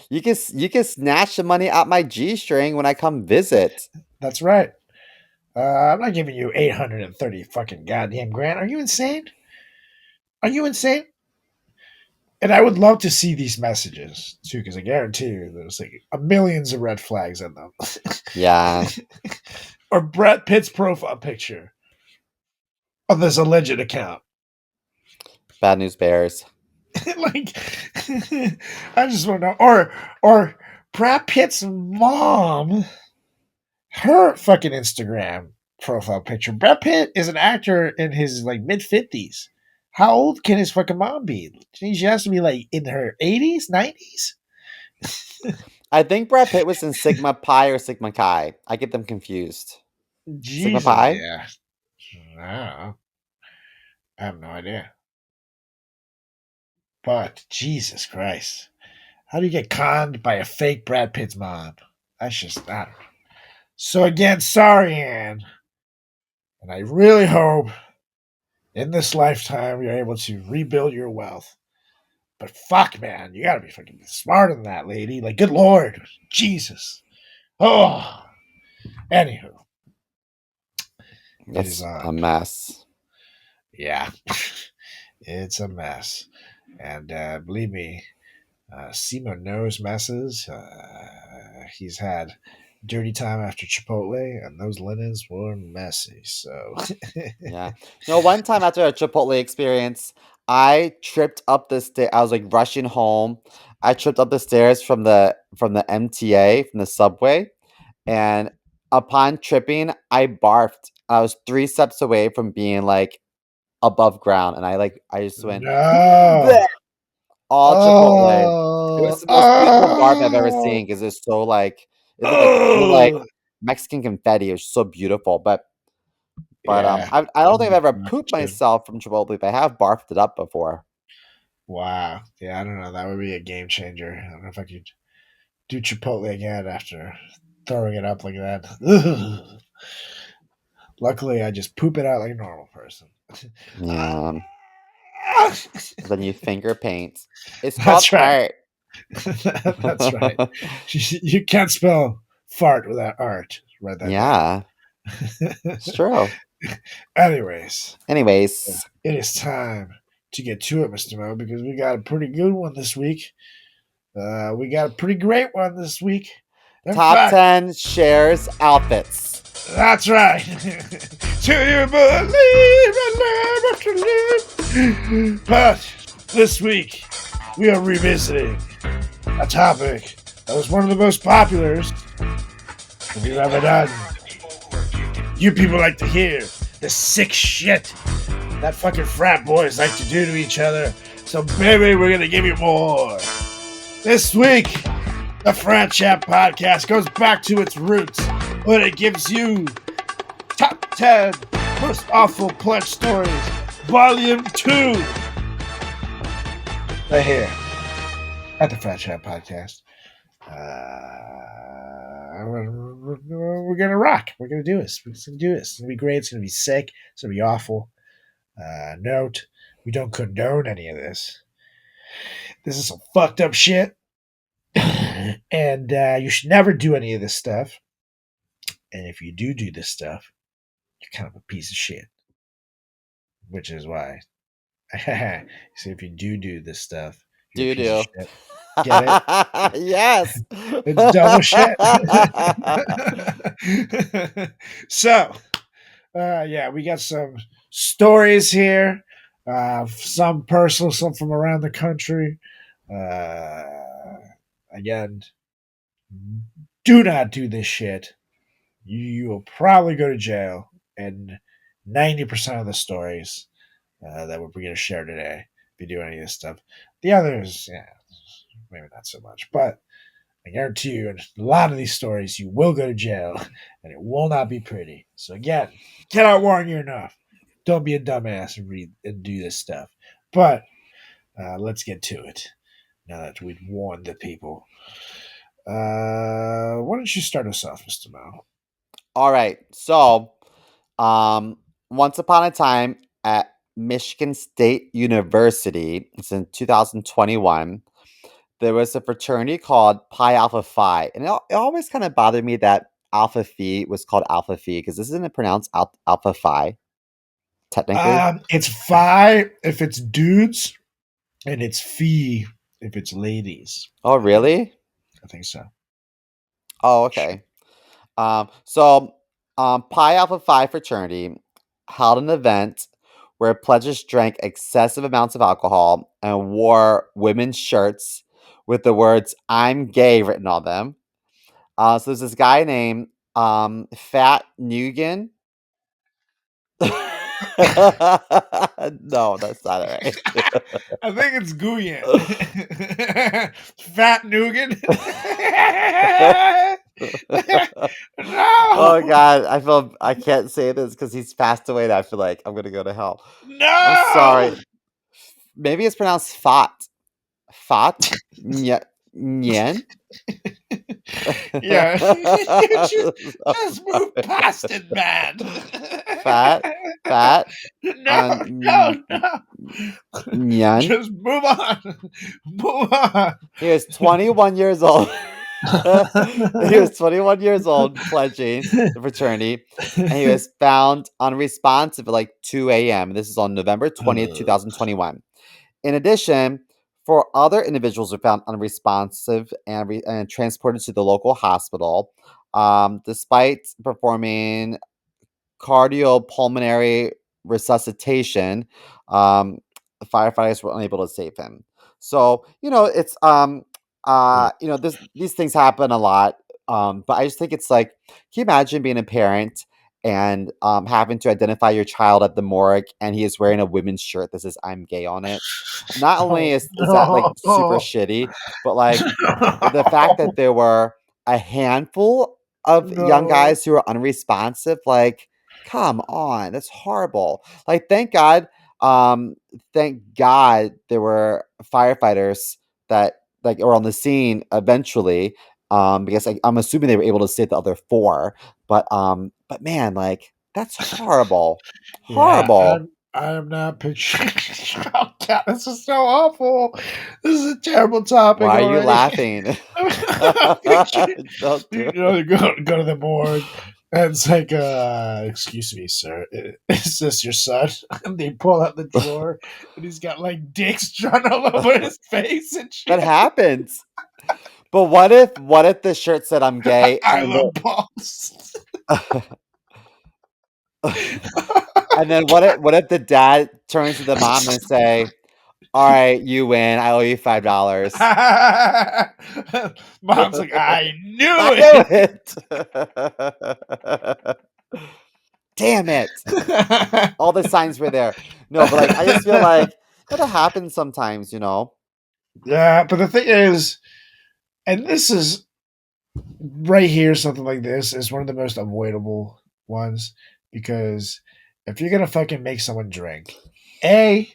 You can snatch the money out my G string when I come visit. That's right. I'm not giving you 830 fucking goddamn grand. Are you insane? Are you insane? And I would love to see these messages too, because I guarantee you there's like millions of red flags in them. Yeah. Or Brad Pitt's profile picture of this alleged account. Bad news bears. Like, I just want to know. Or Brad Pitt's mom, her fucking Instagram profile picture. Brad Pitt is an actor in his like mid 50s. How old can his fucking mom be? She has to be like in her 80s, 90s? I think Brad Pitt was in Sigma Pi or Sigma Chi. I get them confused. Sigma Jesus, Pi? yeah. I don't know. I have no idea. But Jesus Christ. How do you get conned by a fake Brad Pitt's mom? That's just, I don't know. So again, sorry, Anne. And I really hope in this lifetime you're able to rebuild your wealth. But fuck, man, you gotta be fucking smarter than that, lady. Like, good lord. Jesus. Oh. Anywho, it is That's a on. mess. Yeah. It's a mess. And believe me, Simo knows messes. He's had dirty time after Chipotle, and those linens were messy. So, Yeah. No, one time after a Chipotle experience, I tripped up the stair. I was like rushing home. I tripped up the stairs from the MTA from the subway, and upon tripping, I barfed. I was 3 steps away from being like above ground, and I just went no. "Bleh," all Chipotle. It was Oh. the most beautiful barf I've ever Oh. seen because it's so like it looked like Oh. Mexican confetti. It was so beautiful, but Yeah. I don't That'd think be I've ever fucking pooped shit. myself from Chipotle, but I have barfed it up before. Wow. Yeah, I don't know. That would be a game changer. I don't know if I could do Chipotle again after throwing it up like that. Ugh. Luckily, I just poop it out like a normal person. Yeah. Then you finger paint. It's called That's right. art. That's right. You can't spell fart without art. Write that down. Yeah, it's true. Anyways, Anyways, it is time to get to it, Mr. Mo, because we got a pretty good one this week. We got a pretty great one this week. In top fact, 10 shares outfits. that's right. Do you believe in never to live? But this week, we are revisiting a topic that was one of the most populars we've ever done. You people like to hear the sick shit that fucking frat boys like to do to each other. So, baby, we're gonna give you more. This week, the Frat Chat podcast goes back to its roots, but it gives you top 10 most awful pledge stories, volume 2. Right here at the Frat Chat podcast. We're gonna rock. We're gonna do this. We're gonna do this. It's gonna be great. It's gonna be sick. It's gonna be awful. Note: we don't condone any of this. This is some fucked up shit, and you should never do any of this stuff. And if you do this stuff, you're kind of a piece of shit. Which is why, see, if you do this stuff, you're a Do piece of do. shit. Get it? Yes. It's double shit. So, yeah, we got some stories here. Some personal, some from around the country. Uh, Again, do not do this shit. You will probably go to jail. And 90% of the stories that we're going to share today, if you do any of this stuff, the others, yeah, maybe not so much. But I guarantee you, in a lot of these stories, you will go to jail, and it will not be pretty. So again, cannot warn you enough. Don't be a dumbass and read and do this stuff. But let's get to it. Now that we've warned the people, why don't you start us off, Mr. Mo? All right. So, um, once upon a time at Michigan State University, it's in 2021, there was a fraternity called Pi Alpha Phi. And it always kind of bothered me that Alpha Phi was called Alpha Phi because this isn't pronounced Alpha Phi, technically. It's phi if it's dudes, and it's fee if it's ladies. Oh, I believe. really? I think so. Oh, okay. So, Pi Alpha Phi fraternity held an event where pledges drank excessive amounts of alcohol and wore women's shirts with the words "I'm gay" written on them. So there's this guy named Fat Nugan. No, that's not right. I think it's Guyen. Fat Nougat. Oh No. God, I can't say this because he's passed away. And I feel like I'm gonna go to hell. I'm No. sorry. Maybe it's pronounced Fat. Fat. Nyen. Yeah. You just move past it, man. Fat. Fat. No, no, no. Nyen. Just move on. Move on. He was 21 years old. He was 21 years old pledging the fraternity, and he was found unresponsive at like 2 a.m. This is on November 20th, 2021. In addition, four other individuals were found unresponsive and transported to the local hospital, despite performing cardiopulmonary resuscitation. The firefighters were unable to save him. So, it's these things happen a lot. But I just think it's like, can you imagine being a parent and having to identify your child at the morgue and he is wearing a women's shirt that says "I'm gay" on it? Not only Oh, is that like super no. shitty, but like the fact that there were a handful of young No. guys who are unresponsive, like, come on, that's horrible. Like, thank God there were firefighters that like were on the scene eventually. Because I'm assuming they were able to save the other four. But man, like, that's horrible. Yeah, Horrible. I'm not picturing. Oh God, this is so awful. This is a terrible topic Why are you already. laughing? I'm picturing, Don't do it. go to the morgue, and it's like, excuse me, sir, is this your son? And they pull out the drawer, and he's got like dicks drawn all over his face and That shit. happens. But what if the shirt said I'm gay I and love balls. and then what if the dad turns to the mom and say, "All right, you win. I owe you $5." Mom's like, I knew I it. knew it. Damn it. All the signs were there. No, but like I just feel like that happens sometimes. Yeah, but the thing is, and this is right here, something like this is one of the most avoidable ones because if you're gonna fucking make someone drink, A,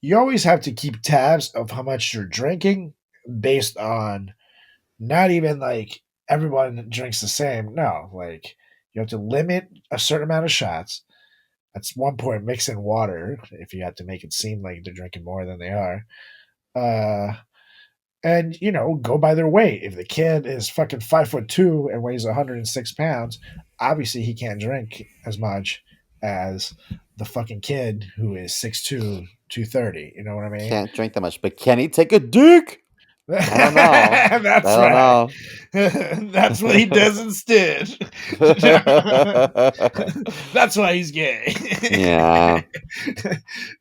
you always have to keep tabs of how much you're drinking based on not even like everyone drinks the same. No, like you have to limit a certain amount of shots. That's one point. Mix in water if you have to make it seem like they're drinking more than they are. Uh, and go by their weight. If the kid is fucking 5'2" and weighs 106 pounds, obviously he can't drink as much as the fucking kid who is 6'2", 230. You know what I mean? Can't drink that much, but can he take a dick? I don't know. I That's don't right. know. That's what he does instead. That's why he's gay. Yeah.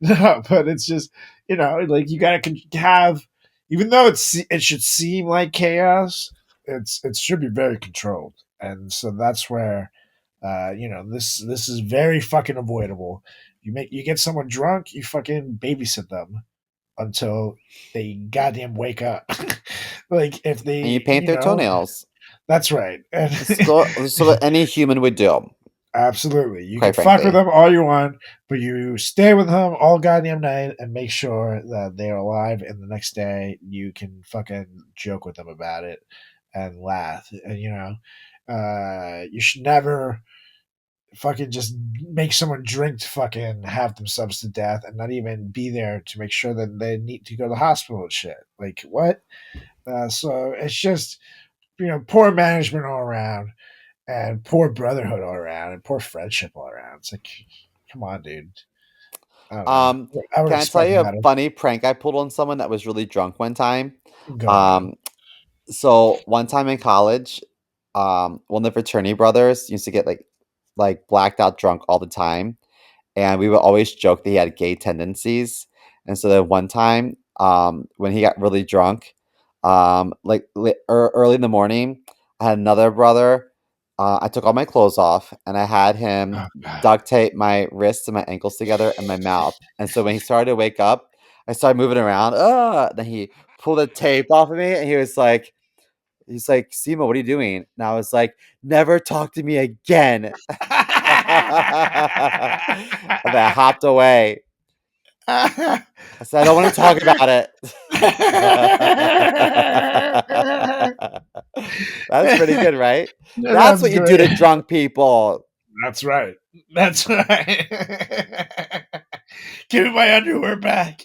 No, but it's just like you gotta have, even though it should seem like chaos, it should be very controlled, and so that's where this is very fucking avoidable. You get someone drunk, you fucking babysit them until they goddamn wake up. Like if And you they, paint their toenails. that's right. And This is what any human would do, absolutely, you can quite fuck with frankly. them all you want, but you stay with them all goddamn night and make sure that they're alive. And the next day, you can fucking joke with them about it and laugh. And you should never fucking just make someone drink to fucking have themselves to death and not even be there to make sure that they need to go to the hospital and shit. Like what? So it's just poor management all around and poor brotherhood all around and poor friendship all around. It's like, come on, dude. I don't know. Um, I would can I tell expect you a better. funny prank I pulled on someone that was really drunk one time? Go on. Um, so one time in college, one of the fraternity brothers used to get like blacked out drunk all the time, and we would always joke that he had gay tendencies. And so then one time, when he got really drunk, early in the morning, I had another brother. I took all my clothes off and I had him Oh, God. duct tape my wrists and my ankles together and my mouth. And so when he started to wake up, I started moving around. Then he pulled the tape off of me and he's like, Simo, what are you doing? And I was like, never talk to me again. And then I hopped away. I said, I don't want to talk about it. That's pretty good, right? That's That's what you do great. to drunk people. That's right. That's right. Give me my underwear back.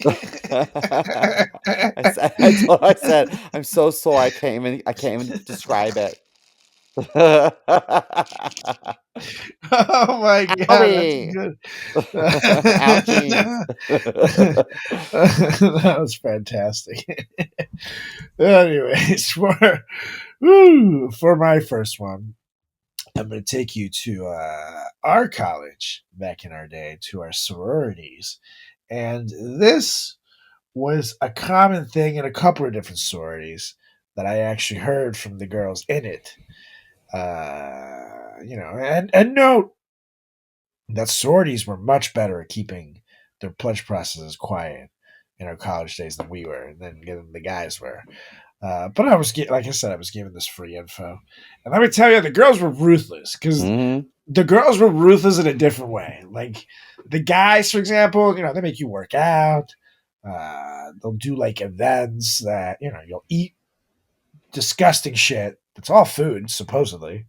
I said, I'm so sore. I can't even describe it. Oh my god, that's Owie! good. Ouchies. That was fantastic. Anyways, for my first one, I'm going to take you to our college back in our day, to our sororities. And this was a common thing in a couple of different sororities that I actually heard from the girls in it. And note that sororities were much better at keeping their pledge processes quiet in our college days than we were, than the guys were. But like I said, I was given this free info, and let me tell you, the girls were ruthless because Mhm. the girls were ruthless in a different way. Like the guys, for example, they make you work out. They'll do like events that you'll eat disgusting shit. It's all food, supposedly.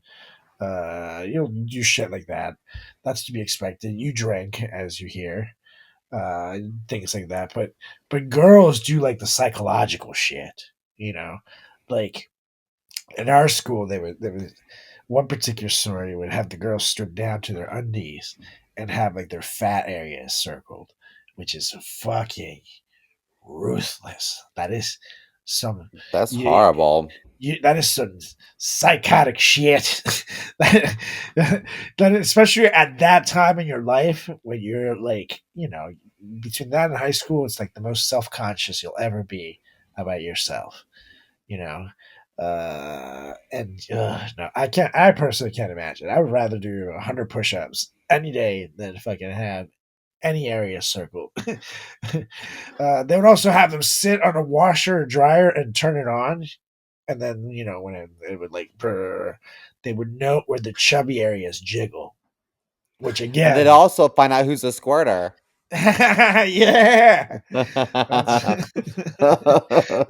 You'll do shit like that. That's to be expected. You drink, as you hear, things like that. But girls do like the psychological shit. Like in our school, there was one particular sorority would have the girls stripped down to their undies and have like their fat areas circled, which is fucking ruthless. That is some That's you, horrible. that is some psychotic shit. that, that especially at that time in your life when you're like, between that and high school, it's like the most self conscious you'll ever be about yourself. You know, and no, I can't. I personally can't imagine. I would rather do 100 push-ups any day than fucking have any area circled. They would also have them sit on a washer or dryer and turn it on, and then when it would like brr, they would note where the chubby areas jiggle, which And then again, also find out who's a squirter. yeah, that's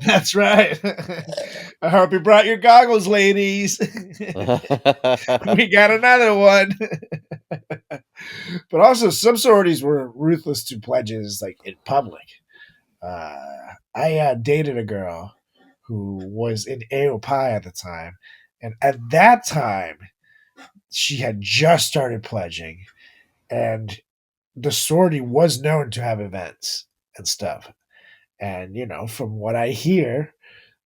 that's right. I hope you brought your goggles, ladies. We got another one. But also, some sororities were ruthless to pledges, like in public. I dated a girl who was in AOPI at the time, and at that time, she had just started pledging, and the sorority was known to have events and stuff. And from what I hear,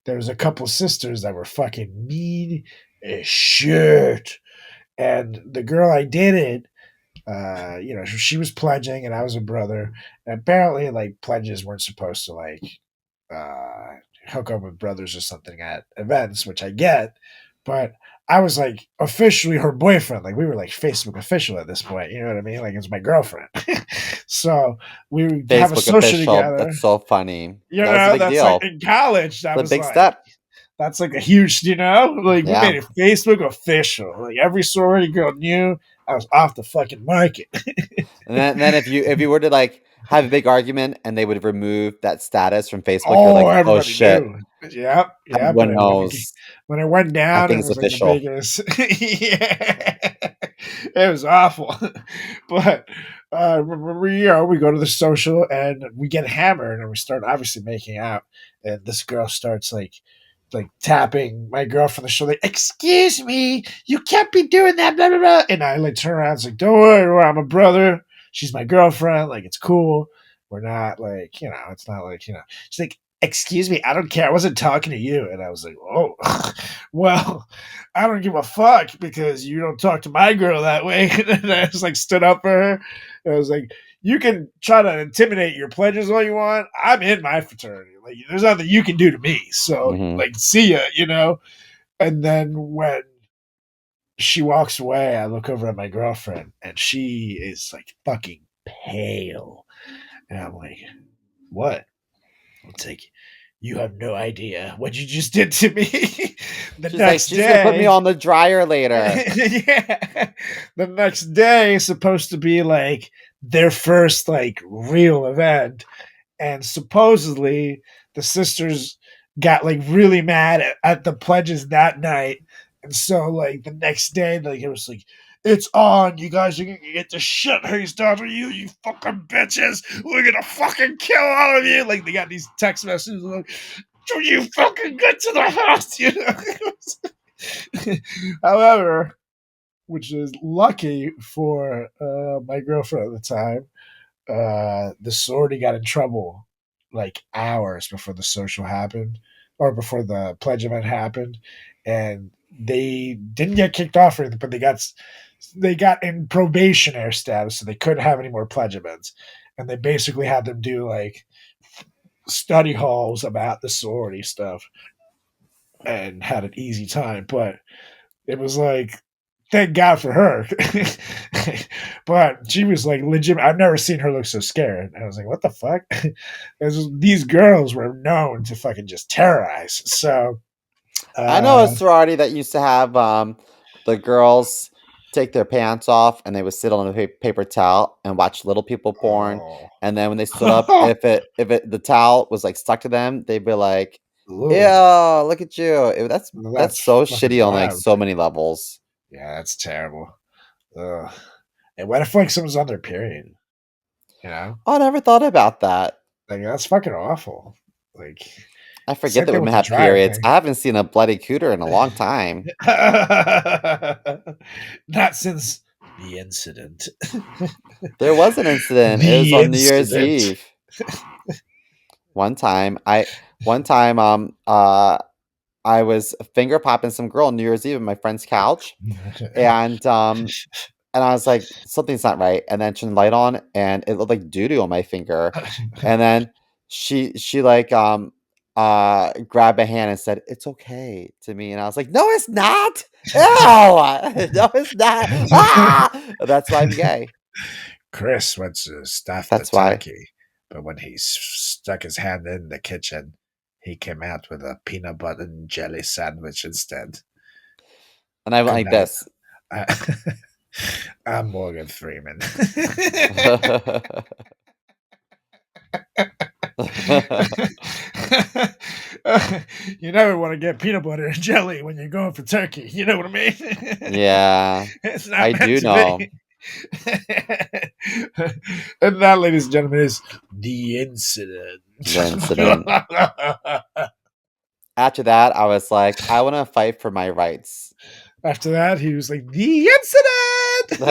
there was a couple sisters that were fucking mean as shit. And the girl I dated, she was pledging, and I was a brother. And apparently, like pledges weren't supposed to like uh, hook up with brothers or something at events, which I get. But I was like officially her boyfriend. Like we were like Facebook official at this point. You know what I mean? Like it's my girlfriend. So we would have a Facebook social official. together. That's so funny. That was a big That's like deal. in college. That The was big like step. that's like a huge, like we Yeah. made it Facebook official. Like every sorority girl knew I was off the fucking market. And then if you were to like have a big argument and they would remove that status from Facebook, you're Oh, like, oh everybody shit, knew. Yep, yep. everyone knows When it went down, it nothing's was like the official. biggest. Yeah, it was awful. But we go to the social and we get hammered and we start obviously making out, and this girl starts like tapping my girl from the shoulder. Like, excuse me, you can't be doing that. Blah blah blah. And I like turn around. It's like, don't worry, I'm a brother. She's my girlfriend. Like it's cool. We're not like it's not like She's like, excuse me, I don't care. I wasn't talking to you. And I was like, oh, well, I don't give a fuck because you don't talk to my girl that way. And I just like stood up for her. And I was like, you can try to intimidate your pledges all you want. I'm in my fraternity. Like, there's nothing you can do to me. So, Hmm. like, see ya, And then when she walks away. I look over at my girlfriend, and she is like fucking pale. And I'm like, what? It's like, you have no idea what you just did to me. The She's like, next she's gonna put me day, on the dryer later. yeah, the next day is supposed to be like their first like real event, and supposedly the sisters got like really mad at the pledges that night, and so like the next day, like it was like, it's on, you guys are gonna get the shit hazed out of you, you fucking bitches, we're gonna fucking kill all of you. Like they got these text messages like, do you fucking get to the house, you know. However, which is lucky for my girlfriend at the time, the sorority got in trouble like hours before the social happened, or before the pledge event happened, and they didn't get kicked off or anything, but they got in probationary status, so they couldn't have any more pledge events, and they basically had them do like study halls about the sorority stuff and had an easy time. But it was like, thank God for her. But she was like legit. I've never seen her look so scared. I was like, what the fuck? These girls were known to fucking just terrorize. So, I know a uh, sorority that used to have the girls take their pants off and they would sit on a paper towel and watch little people porn. oh, And then when they stood up, if the towel was like stuck to them, they'd be like, "Ew, Ooh, look at you." That's that's so fucking shitty on like wild. so many levels. Yeah, that's terrible. Ugh. And what if like someone's on their period? You know, Oh, I never thought about that. like that's fucking awful. Like I forget same that thing with women the have dryer periods. thing. I haven't seen a bloody cooter in a long time. Not since the incident. There was an incident. It was The on New Year's incident. Eve. One time, one time, I was finger popping some girl on New Year's Eve on my friend's couch, and I was like, something's not right. And then turned the light on, and it looked like doo doo on my finger. And then she like grabbed my hand and said, "It's okay" to me, and I was like, "No, it's not. Ew, no, it's not. Ah, that's why I'm gay. Chris went to stuff the That's why." turkey, but when he stuck his hand in the kitchen, he came out with a peanut butter and jelly sandwich instead. And I went Good like night. this. I'm Morgan Freeman. You never want to get peanut butter and jelly when you're going for turkey. You know what I mean? Yeah, It's I not meant do to know. be. And that, ladies and gentlemen, is the incident. The incident. After that, I was like, I want to fight for my rights. After that, he was like, the incident.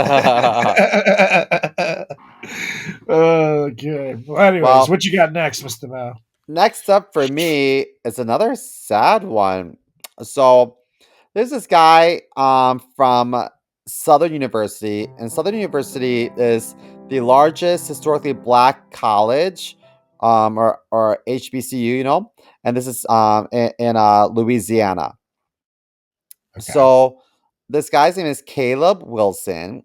Okay. Well, anyways, Well, what you got next, Mr. Mao? next up for me is another sad one. So there's this guy from Southern University, and Southern University is the largest historically black college, or HBCU, and this is in Louisiana. Okay. So this guy's name is Caleb Wilson.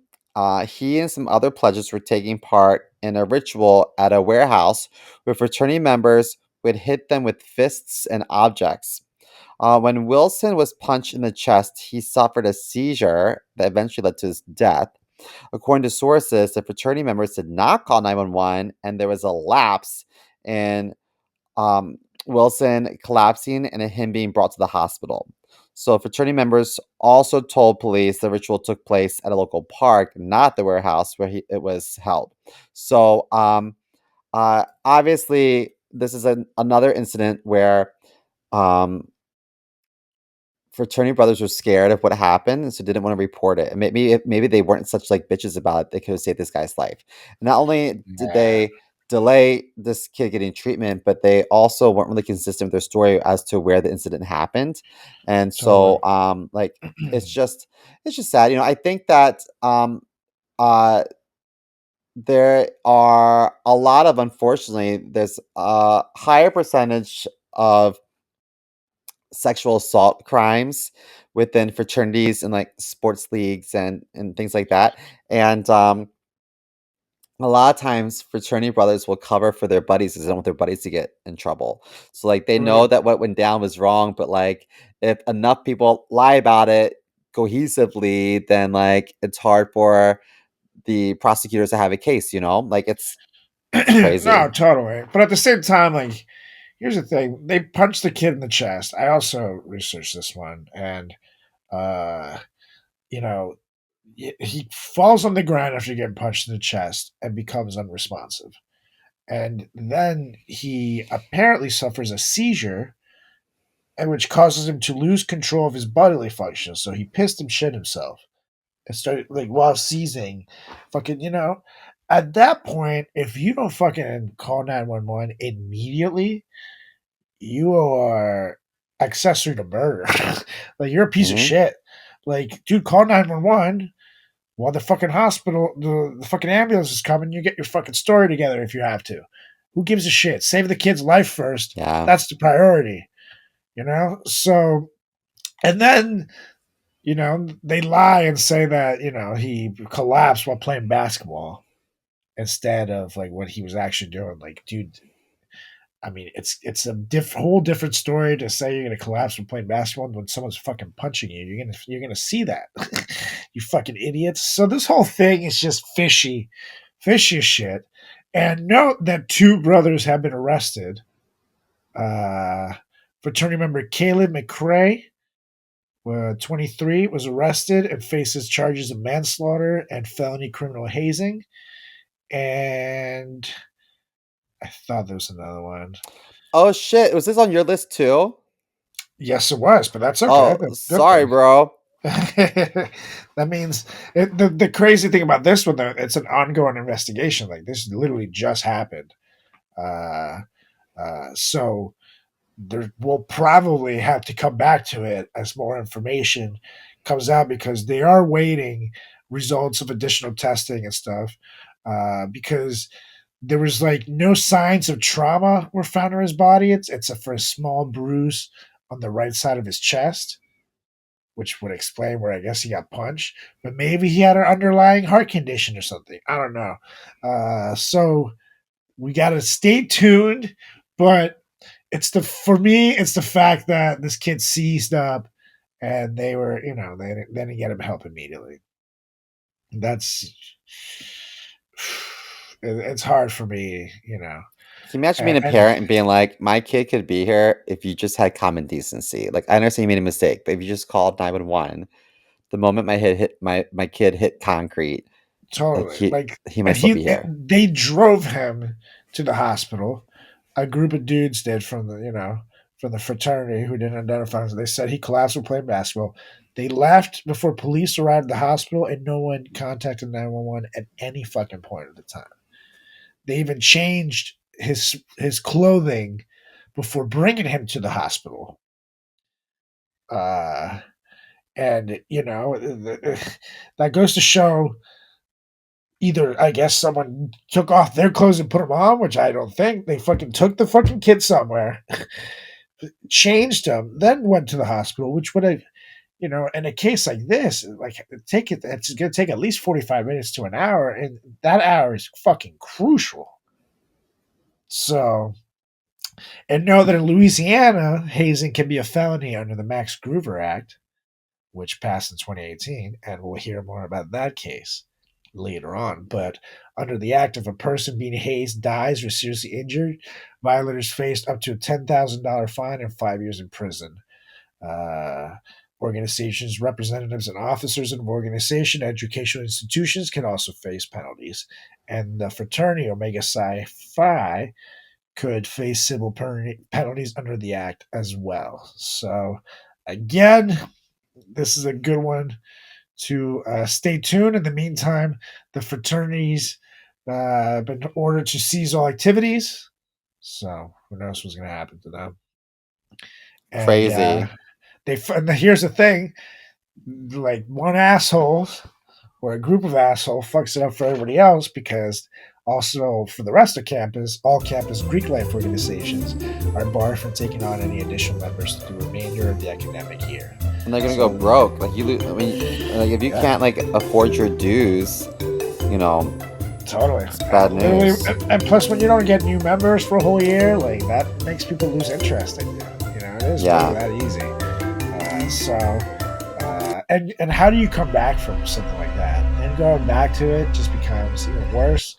He and some other pledges were taking part in a ritual at a warehouse where fraternity members would hit them with fists and objects. When Wilson was punched in the chest, he suffered a seizure that eventually led to his death. According to sources, the fraternity members did not call 911, and there was a lapse in um, Wilson collapsing and him being brought to the hospital. So, fraternity members also told police the ritual took place at a local park, not the warehouse where it was held. So, obviously, this is another incident where um, fraternity brothers were scared of what happened, and so didn't want to report it. And maybe they weren't such like bitches about it. They could have saved this guy's life. And not only did Yeah, they delay this kid getting treatment, but they also weren't really consistent with their story as to where the incident happened. And totally. so, like it's just sad. I think that uh there are a lot of, unfortunately, there's a higher percentage of sexual assault crimes within fraternities and like sports leagues and things like that. And a lot of times fraternity brothers will cover for their buddies because they don't want their buddies to get in trouble. So like they know Right. that what went down was wrong, but like if enough people lie about it cohesively, then like it's hard for the prosecutors to have a case, you know? Like it's No, crazy. totally. But at the same time, like, here's the thing: they punched the kid in the chest. I also researched this one, and uh, you know, he falls on the ground after getting punched in the chest and becomes unresponsive. And then he apparently suffers a seizure, and which causes him to lose control of his bodily functions. So he pissed and shit himself and started like while seizing, fucking, At that point, if you don't fucking call 911 immediately, you are accessory to murder. Like you're a piece of Hmm. shit. Like, dude, call 911 while the fucking hospital, the fucking ambulance is coming. You get your fucking story together if you have to. Who gives a shit? Save the kid's life first. Yeah. That's the priority, So, and then they lie and say that he collapsed while playing basketball instead of like what he was actually doing. Like, dude, I mean, it's a whole different story to say you're gonna collapse when playing basketball when someone's fucking punching you. You're gonna see that, you fucking idiots. So this whole thing is just fishy as shit. And note that two brothers have been arrested. Uh, Fraternity member Caleb McCrae, 23, was arrested and faces charges of manslaughter and felony criminal hazing. And I thought there was another one. Oh shit, was this on your list too? Yes, it was, but that's okay. Oh, That's a good sorry, thing. bro. That means the crazy thing about this one, though, it's an ongoing investigation. Like this literally just happened. Uh, so we'll probably have to come back to it as more information comes out because they are waiting results of additional testing and stuff. Because there was like no signs of trauma were found in his body. For a small bruise on the right side of his chest, which would explain where I guess he got punched. But maybe he had an underlying heart condition or something. I don't know. So we got to stay tuned. But for me, it's the fact that this kid seized up and they were, they didn't get him help immediately. That's it's hard for me. Can you imagine being a And parent and being like, my kid could be here if you just had common decency? Like, I understand you made a mistake, but if you just called 911, the moment my kid hit concrete, like totally, he might and still be here. they drove him to the hospital. A group of dudes did from the fraternity who didn't identify him. They said he collapsed while playing basketball. They left before police arrived at the hospital, and no one contacted 911 at any fucking point at the time. They even changed his clothing before bringing him to the hospital. Uh, and that goes to show either I guess someone took off their clothes and put them on, which I don't think. They fucking took the fucking kid somewhere, changed him, then went to the hospital, which would have, in a case like this, like it's going to take at least 45 minutes to an hour, and that hour is fucking crucial. So, and know that in Louisiana, hazing can be a felony under the Max Groover Act, which passed in 2018, and we'll hear more about that case later on. But under the act, if a person being hazed dies or seriously injured, violators face up to a $10,000 fine and 5 years in prison. Uh, Organizations, representatives, and officers of organization, educational institutions can also face penalties. And the fraternity Omega Psi Phi could face civil penalties under the act as well. So, again, this is a good one to stay tuned. In the meantime, the fraternities been ordered to seize all activities. So who knows what's going to happen to them? And Crazy. and here's the thing: like one asshole or a group of assholes fucks it up for everybody else because Also, for the rest of campus, all campus Greek life organizations are barred from taking on any additional members through the remainder of the academic year. And they're gonna go So, broke. Like you, I mean, like if you yeah, can't like afford your dues, you know, totally. it's bad Literally, news. and plus, when you don't get new members for a whole year, like that makes people lose interest in you. You know, it is really Yeah. that easy. And how do you come back from something like that? And going back to it just becomes even worse.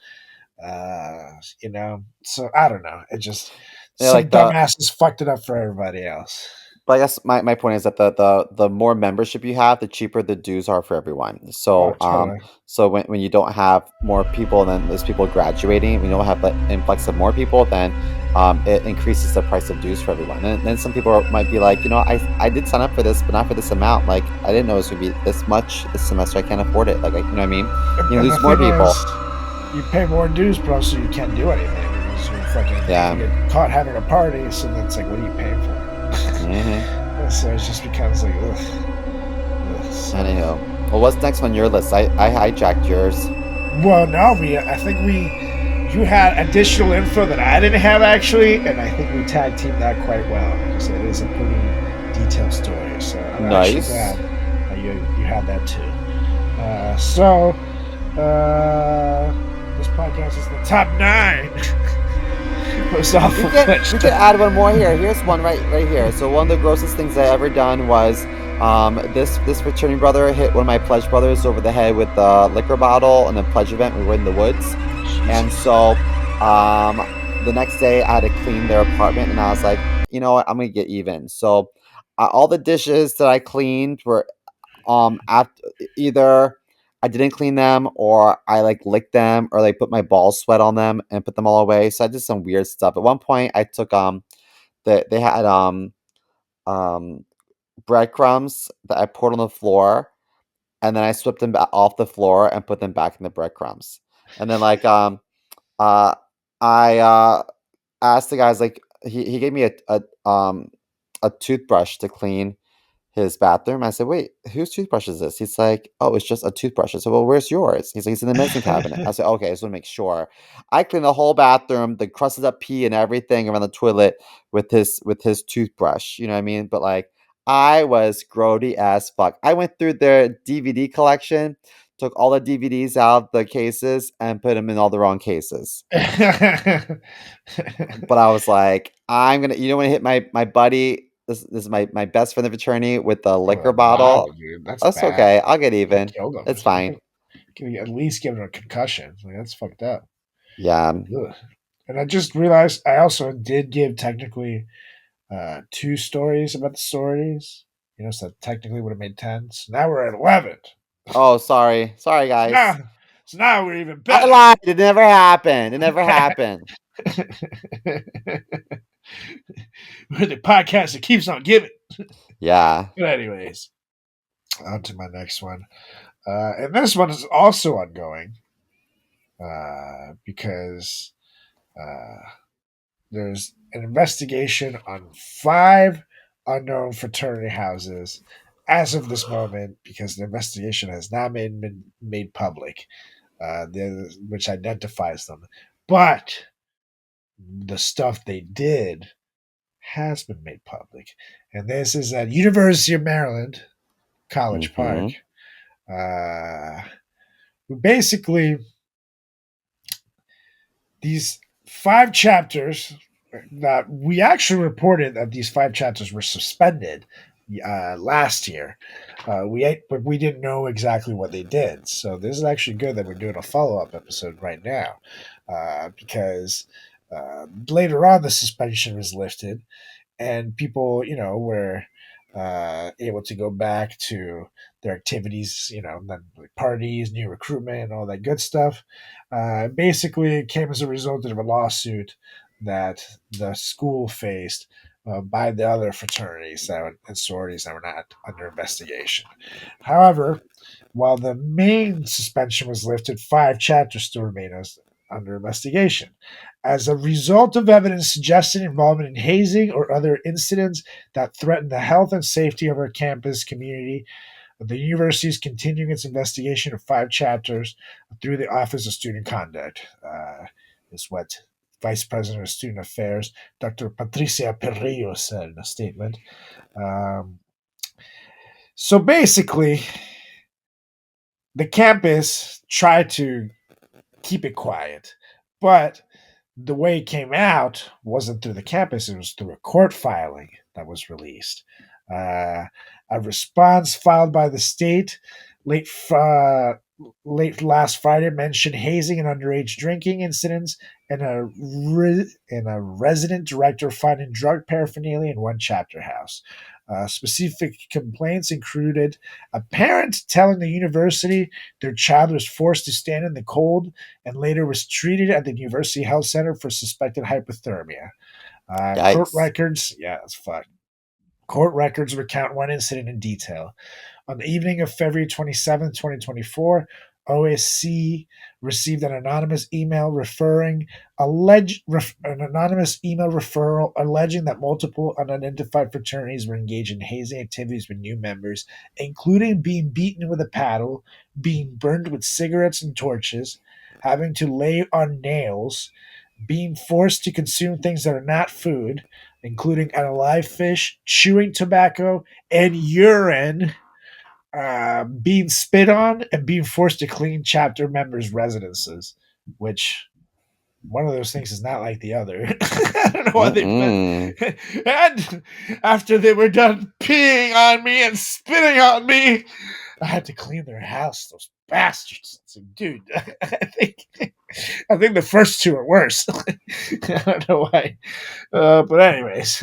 You know, so I don't know. It just Yeah, some like dumbasses fucked it up for everybody else. but I guess my point is that the more membership you have, the cheaper the dues are for everyone. Oh, So totally. so when you don't have more people and then there's people graduating, when you don't have the influx of more people, then it increases the price of dues for everyone. And then some people might be like, I did sign up for this, but not for this amount. Like I didn't know it was gonna be this much this semester. I can't afford it. Like you know what I mean? You And the lose more thing people. is, you pay more dues, but also you can't do anything because you're fucking Yeah. you get caught having a party. So then it's like, what are you paying for? Mm-hmm. So it just becomes like, ugh. So, Anyhow, well, what's next on your list? I hijacked yours. well, no, I think you had additional info that I didn't have actually, and I think we tag teamed that quite well because it is a pretty detailed story. So I'm actually Nice. glad that you had that too. So this podcast is the top 9 most awful We can add one more here. Here's one right here. So one of the grossest things I ever done was this fraternity brother hit one of my pledge brothers over the head with a liquor bottle in a pledge event. We were in the woods, and Jesus. so the next day I had to clean their apartment, and I was like, you know what, I'm gonna get even. So all the dishes that I cleaned were after either I didn't clean them or I like licked them or like put my ball sweat on them and put them all away. So I did some weird stuff. At one point I took they had um breadcrumbs that I poured on the floor and then I swept them off the floor and put them back in the breadcrumbs. And then like uh I asked the guys like he gave me a toothbrush to clean his bathroom. I said, "Wait, whose toothbrush is this?" He's like, "Oh, it's just a toothbrush." I said, "Well, where's yours?" He's like, "It's in the medicine cabinet." I said, "Okay, I just want to make sure." I cleaned the whole bathroom, the crusted up pee and everything around the toilet with his toothbrush. You know what I mean? But like, I was grody as fuck. I went through their DVD collection, took all the DVDs out of the cases, and put them in all the wrong cases. But I was like, I'm gonna, want to hit my buddy. This is my best friend of fraternity with the With liquor a bottle, bottle. dude. That's That's bad. okay. I'll get You even. killed him. It's fine. Can you at least give him a concussion? Like, that's fucked up. Yeah. Ugh. And I just realized I also did give technically 2 stories about the sororities. You know, so technically would have made 10. So now we're at 11. Oh, sorry. Sorry, So guys. now we're even I better. lied. It never happened. It never happened. We're the podcast that keeps on giving. Yeah. But anyways, on to my next one. And this one is also ongoing because uh, there's an investigation on 5 unknown fraternity houses as of this moment because the investigation has not been made public, which identifies them. But the stuff they did has been made public. And this is at University of Maryland, College Park. Mm-hmm. Basically, these 5 chapters that we actually reported that these 5 chapters were suspended last year. But we didn't know exactly what they did. So this is actually good that we're doing a follow up episode right now because later on the suspension was lifted and people, were able to go back to their activities, then like parties, new recruitment, all that good stuff. Basically, it came as a result of a lawsuit that the school faced by the other fraternities and sororities that were not under investigation. However, while the main suspension was lifted, 5 chapters still remain under investigation. As a result of evidence suggesting involvement in hazing or other incidents that threaten the health and safety of our campus community, The university is continuing its investigation of 5 chapters through the Office of Student Conduct, is what Vice President of Student Affairs, Dr. Patricia Perrillo, said in a statement. Um, so basically, the campus tried to keep it quiet, but the way it came out wasn't through the campus, it was through a court filing that was released. Uh, a response filed by the state late uh, late last Friday mentioned hazing and underage drinking incidents and a resident director finding drug paraphernalia in one chapter house. Specific complaints included a parent telling the university their child was forced to stand in the cold and later was treated at the University Health Center for suspected hypothermia. Court Yikes. records, yeah, it's fuck. Court records recount one incident in detail. On the evening of February 27, 2024, OSC received an anonymous email referral alleging that multiple unidentified fraternities were engaged in hazing activities with new members, including being beaten with a paddle, being burned with cigarettes and torches, having to lay on nails, being forced to consume things that are not food, including an alive fish, chewing tobacco, and urine, being spit on, and being forced to clean chapter members' residences, which one of those things is not like the other. I don't know why they Mm-mm. and after they were done peeing on me and spitting on me, I had to clean their house. Those bastards. It's like, dude, I think the first two are worse. I don't know why. But anyways,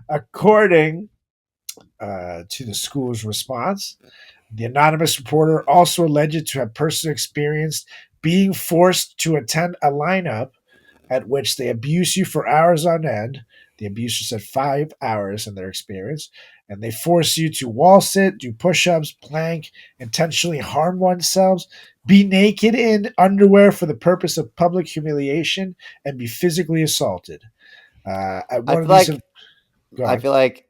according to the school's response, the anonymous reporter also alleged to have personally experienced being forced to attend a lineup at which they abuse you for hours on end. The abuser said 5 hours in their experience, and they force you to wall sit, do push ups, plank, intentionally harm oneself, be naked in underwear for the purpose of public humiliation, and be physically assaulted. At I one of feel these, like go I on. feel like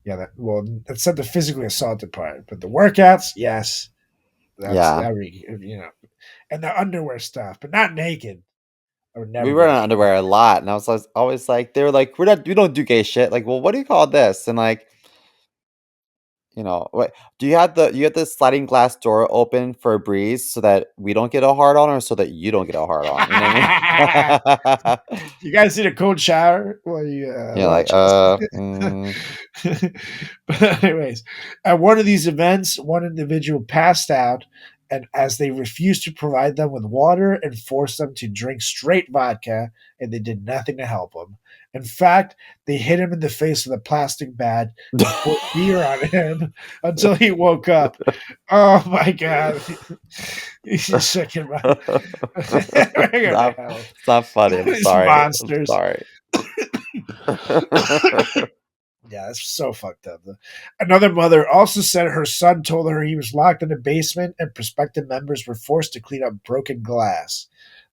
Yeah, well, it said the physically assaulted part, but the workouts, yes, that's yeah. every and the underwear stuff, but not naked. I would We never were go in naked. underwear a lot, and I was always like, they were like, we don't do gay shit. Like, well, what do you call this? And like, what do you have the sliding glass door open for a breeze so that we don't get a hard on, or so that you don't get a hard on? You know what I mean? You guys need a cold shower while you You're like, watch us. mm. But anyways, at one of these events, one individual passed out, and as they refused to provide them with water and forced them to drink straight vodka, and they did nothing to help him. In fact, they hit him in the face with a plastic bat and poured beer on him until he woke up. Oh my god. He's just shaking my We're going to not, hell. it's not funny. I'm These sorry. I'm monsters. sorry. Yeah, that's so fucked up. Another mother also said her son told her he was locked in the basement and prospective members were forced to clean up broken glass.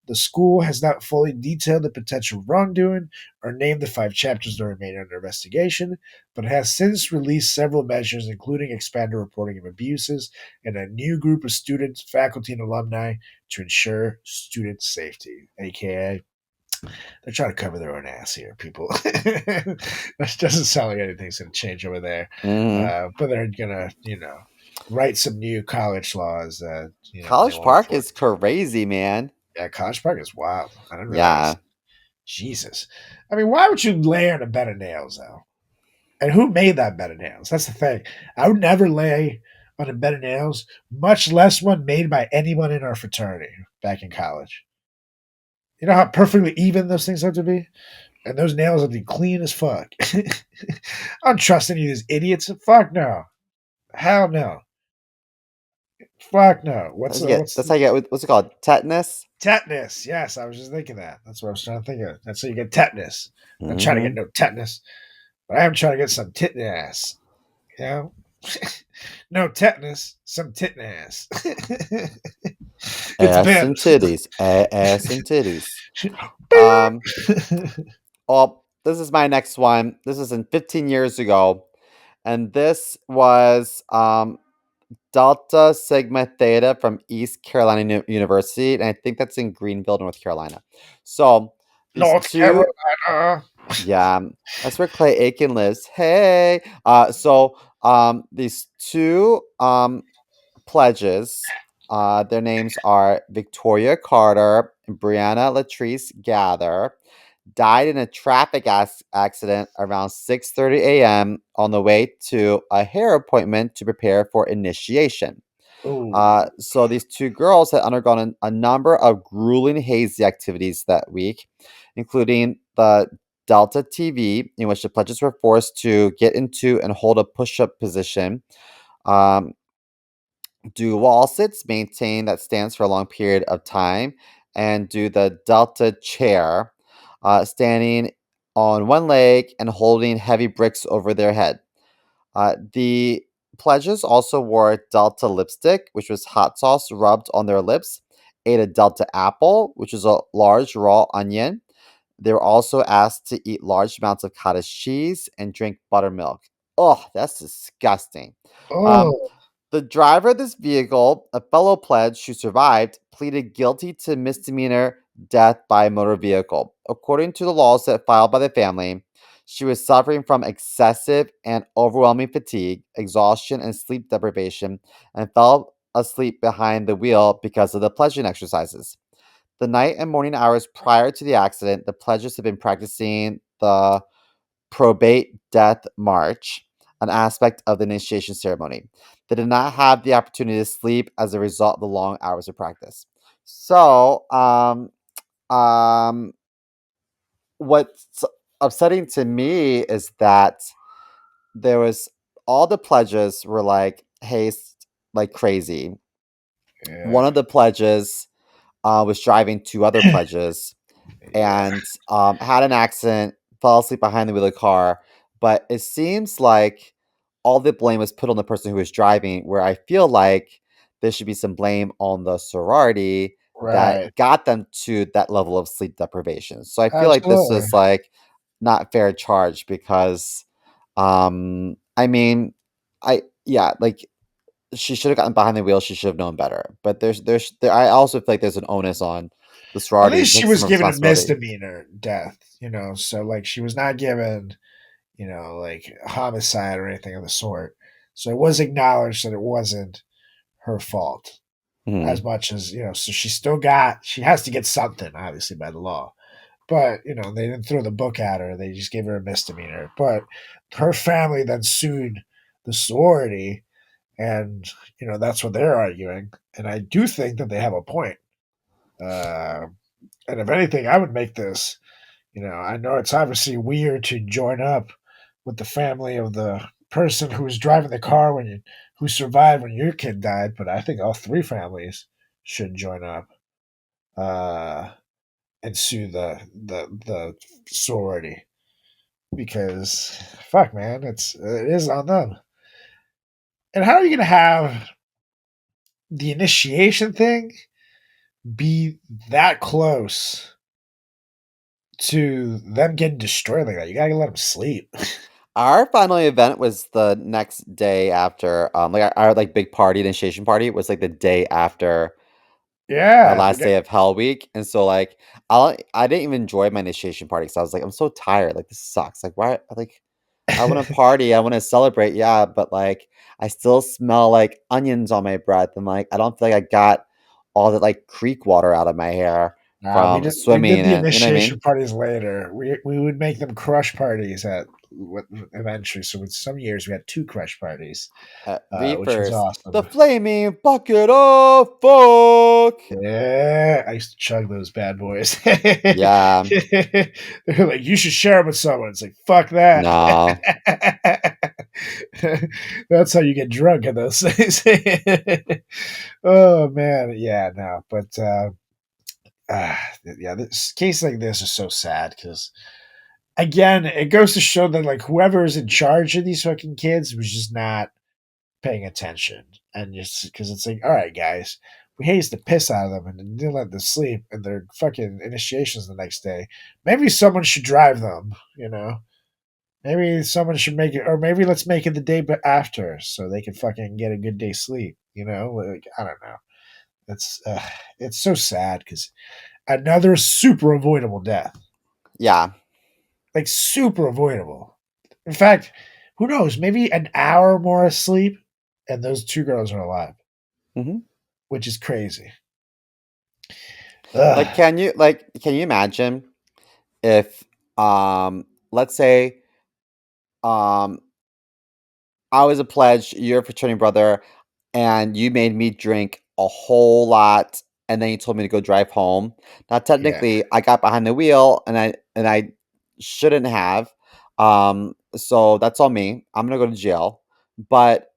The school has not fully detailed the potential wrongdoing or named the 5 chapters that remain under investigation, but has since released several measures, including expanded reporting of abuses and a new group of students, faculty, and alumni to ensure student safety, aka they're trying to cover their own ass here, people. That doesn't sound like anything's going to change over there. Mhm. But they're going to, write some new college laws that, they College won't Park enforce. is crazy, man. Yeah, College Park is wild. I didn't realize. Yeah. Jesus. I mean, why would you lay on a bed of nails, though? And who made that bed of nails? That's the thing. I would never lay on a bed of nails, much less one made by anyone in our fraternity back in college. You know how perfectly even those things have to be? And those nails will be clean as fuck. I don't trust any of these idiots. Fuck no. Hell no. Fuck no. What's That's how you get what's it called? Tetanus? tetanus? Yes, I was just thinking that. That's what I was trying to think of. That's how you get tetanus. I'm not trying to get Mhm. no tetanus, but I am trying to get some tittin ass. You know? No tetanus, some tittin ass. It's Ass and Ben's. titties. Ass and titties. Um, this is my next one. This is in 15 years ago. And this was Delta Sigma Theta from East Carolina University, and I think that's in Greenville, North Carolina. So these North two, Carolina. yeah, that's where Clay Aiken lives. Hey, these two pledges, their names are Victoria Carter and Brianna Latrice Gather, died in a traffic accident around 6:30 a.m. on the way to a hair appointment to prepare for initiation. Ooh. So these two girls had undergone a number of grueling hazy activities that week, including the Delta TV, in which the pledges were forced to get into and hold a push-up position. Um, do wall sits, maintain that stance for a long period of time, and do the Delta chair, standing on one leg and holding heavy bricks over their head. The pledges also wore Delta lipstick, which was hot sauce rubbed on their lips, ate a Delta apple, which is a large raw onion. They were also asked to eat large amounts of cottage cheese and drink buttermilk. Oh, that's disgusting. Um, Oh. the driver of this vehicle, a fellow pledge who survived, pleaded guilty to misdemeanor death by motor vehicle. According to the lawsuit filed by the family, she was suffering from excessive and overwhelming fatigue, exhaustion, and sleep deprivation, and fell asleep behind the wheel because of the pledging exercises. The night and morning hours prior to the accident, the pledges had been practicing the probate death march, an aspect of the initiation ceremony. They did not have the opportunity to sleep as a result of the long hours of practice. So, um, what's upsetting to me is that there was all the pledges were like haste like crazy. Yeah. One of the pledges was driving two other pledges Yeah. and had an accident, fell asleep behind the wheel of the car. But it seems like all the blame was put on the person who was driving, where I feel like there should be some blame on the sorority that Right. got them to that level of sleep deprivation. So I feel like this Absolutely. is like not fair charge because, I mean, yeah, like she should have gotten behind the wheel. She should have known better. But I also feel like there's an onus on the At sorority to least she take some was given a responsibility. misdemeanor death, so like she was not given, like homicide or anything of the sort. So it was acknowledged that it wasn't her fault as Mhm. much as, so she has to get something, obviously, by the law. But, they didn't throw the book at her. They just gave her a misdemeanor. But her family then sued the sorority, and, that's what they're arguing. And I do think that they have a point. Uh, and if anything, I would make this, I know it's obviously weird to join up with the family of the person who was driving the car who survived when your kid died, but I think all three families should join up uh, and sue the sorority because fuck, man, it is on them. And how are you gonna have the initiation thing be that close to them getting destroyed like that? You gotta let them sleep. Our final event was the next day after, like our like big party, initiation party was like the day after our Yeah, last day of Hell Week, and so like I didn't even enjoy my initiation party because I was like I'm so tired. Like this sucks. Like why? Like I want to party. I want to celebrate. Yeah, but like I still smell like onions on my breath, and like I don't feel like I got all the like creek water out of my hair nah, we from did we did swimming, the and you know what I initiation mean. parties later. We would make them crush parties eventually. So with some years we had two crush parties, which was Reefers, the awesome. flaming bucket of fuck. Yeah, I used to chug those bad boys. Yeah, They're like, you should share them with someone. It's like, fuck that. no. That's how you get drunk in those things. Oh man, yeah, no, but yeah, this case like this is so sad because again, it goes to show that like whoever is in charge of these fucking kids was just not paying attention, and just because it's like, all right, guys, we hazed the piss out of them and didn't let them sleep, and their fucking initiations the next day. Maybe someone should drive them. Maybe someone should make it, or maybe let's make it the day after, so they can fucking get a good day's sleep. You know, like, I don't know. It's so sad because another super avoidable death, Yeah. like super avoidable. In fact, who knows? Maybe an hour more of sleep, and those two girls are alive, Hmm. which is crazy. Like, Ugh. can you imagine if, let's say, um, I was a pledge, you're a fraternity brother, and you made me drink a whole lot, and then you told me to go drive home. Now, Yeah, technically, I got behind the wheel, and I shouldn't have. So that's on me. I'm gonna go to jail. But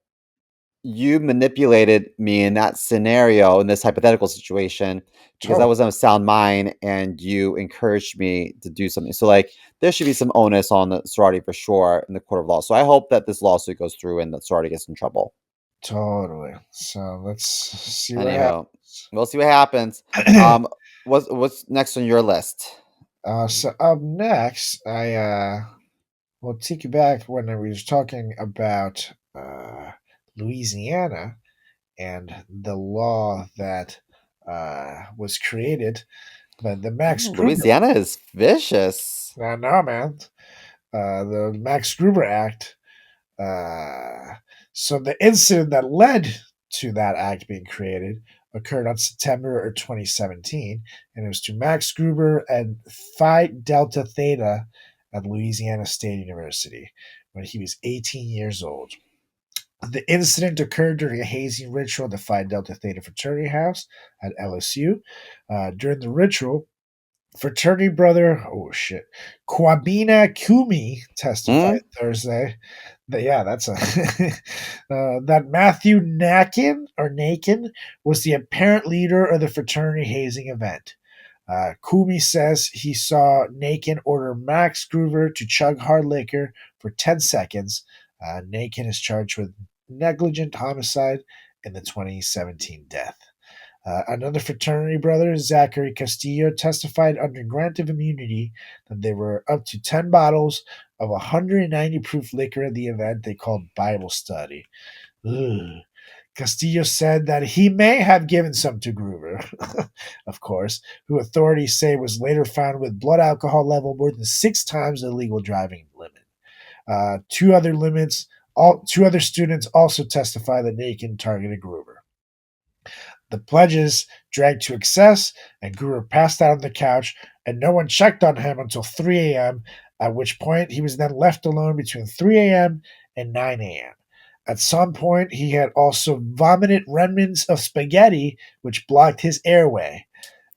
you manipulated me in that scenario, in this hypothetical situation, because I totally, was of sound mind, and you encouraged me to do something. So, like, there should be some onus on the sorority for sure in the court of law. So I hope that this lawsuit goes through and the sorority gets in trouble. totally. So let's see what Anyhow, happens. we'll see what happens. Um, what's next on your list? So up next, I will take you back when we was talking about Louisiana and the law that was created by the Max Gruber. Louisiana is vicious. I know, man. The Max Gruber Act. Uh, so the incident that led to that act being created occurred on September 2017, and it was to Max Gruber and Phi Delta Theta at Louisiana State University when he was 18 years old. The incident occurred during a hazing ritual at the Phi Delta Theta fraternity house at LSU. During the ritual, fraternity brother, oh shit, Kwabena Kumi Hmm? testified Thursday yeah, that's a that Matthew Nakin was the apparent leader of the fraternity hazing event. Kumi says he saw Nakin order Max Groover to chug hard liquor for 10 seconds. Nakin is charged with negligent homicide in the 2017 death. Another fraternity brother, Zachary Castillo, testified under grant of immunity that there were up to 10 bottles of 190 proof liquor at the event they called Bible study. Ugh. Castillo said that he may have given some to Groover, of course, who authorities say was later found with blood alcohol level more than 6 times the legal driving limit. Two other students also testified that Nakin targeted Groover. The pledges drank to excess, and Guru passed out on the couch, and no one checked on him until 3 a.m., at which point he was then left alone between 3 a.m. and 9 a.m. At some point, he had also vomited remnants of spaghetti, which blocked his airway.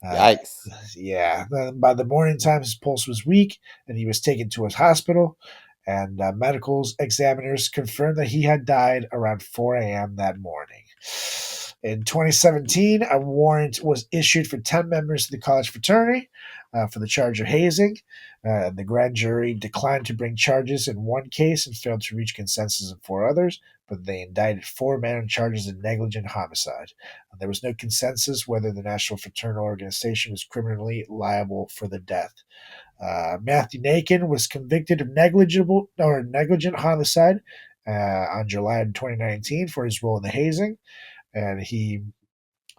Uh, Yikes. yeah, by the morning time, his pulse was weak, and he was taken to his hospital. And medical examiners confirmed that he had died around 4 a.m. that morning. In 2017, a warrant was issued for 10 members of the college fraternity for the charge of hazing. The grand jury declined to bring charges in one case and failed to reach consensus in 4 others, but they indicted 4 men on charges of negligent homicide. There was no consensus whether the National Fraternal Organization was criminally liable for the death. Matthew Nakin was convicted of negligent homicide on July 2019 for his role in the hazing, and he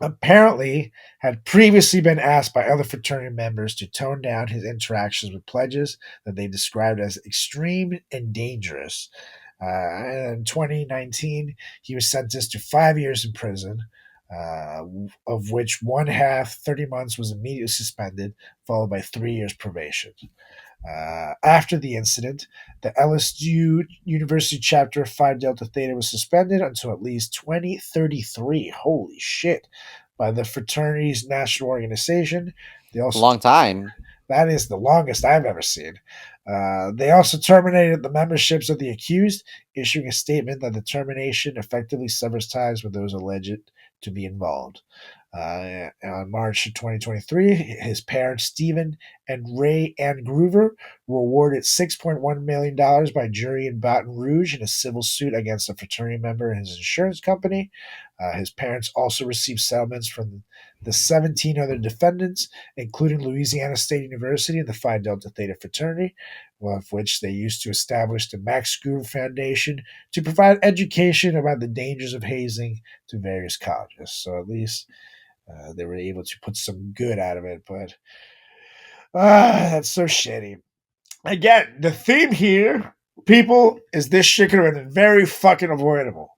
apparently had previously been asked by other fraternity members to tone down his interactions with pledges that they described as extreme and dangerous. In 2019, he was sentenced to 5 years in prison, uh, of which one half, 30 months, was immediately suspended, followed by 3 years probation. After the incident, the LSU University chapter of Phi Delta Theta was suspended until at least 2033. Holy shit. By the fraternity's national organization. They It's a also long time. That is the longest I've ever seen. They also terminated the memberships of the accused, issuing a statement that the termination effectively severs ties with those alleged to be involved. On March 2023, his parents, Stephen and Ray Ann Groover, were awarded $6.1 million by jury in Baton Rouge in a civil suit against a fraternity member and his insurance company. His parents also received settlements from the 17 other defendants, including Louisiana State University and the Phi Delta Theta fraternity. of which they used to establish the Max Gruber Foundation to provide education about the dangers of hazing to various colleges. So at least they were able to put some good out of it. But that's so shitty. Again, the theme here, people, is this shit could have been very fucking avoidable.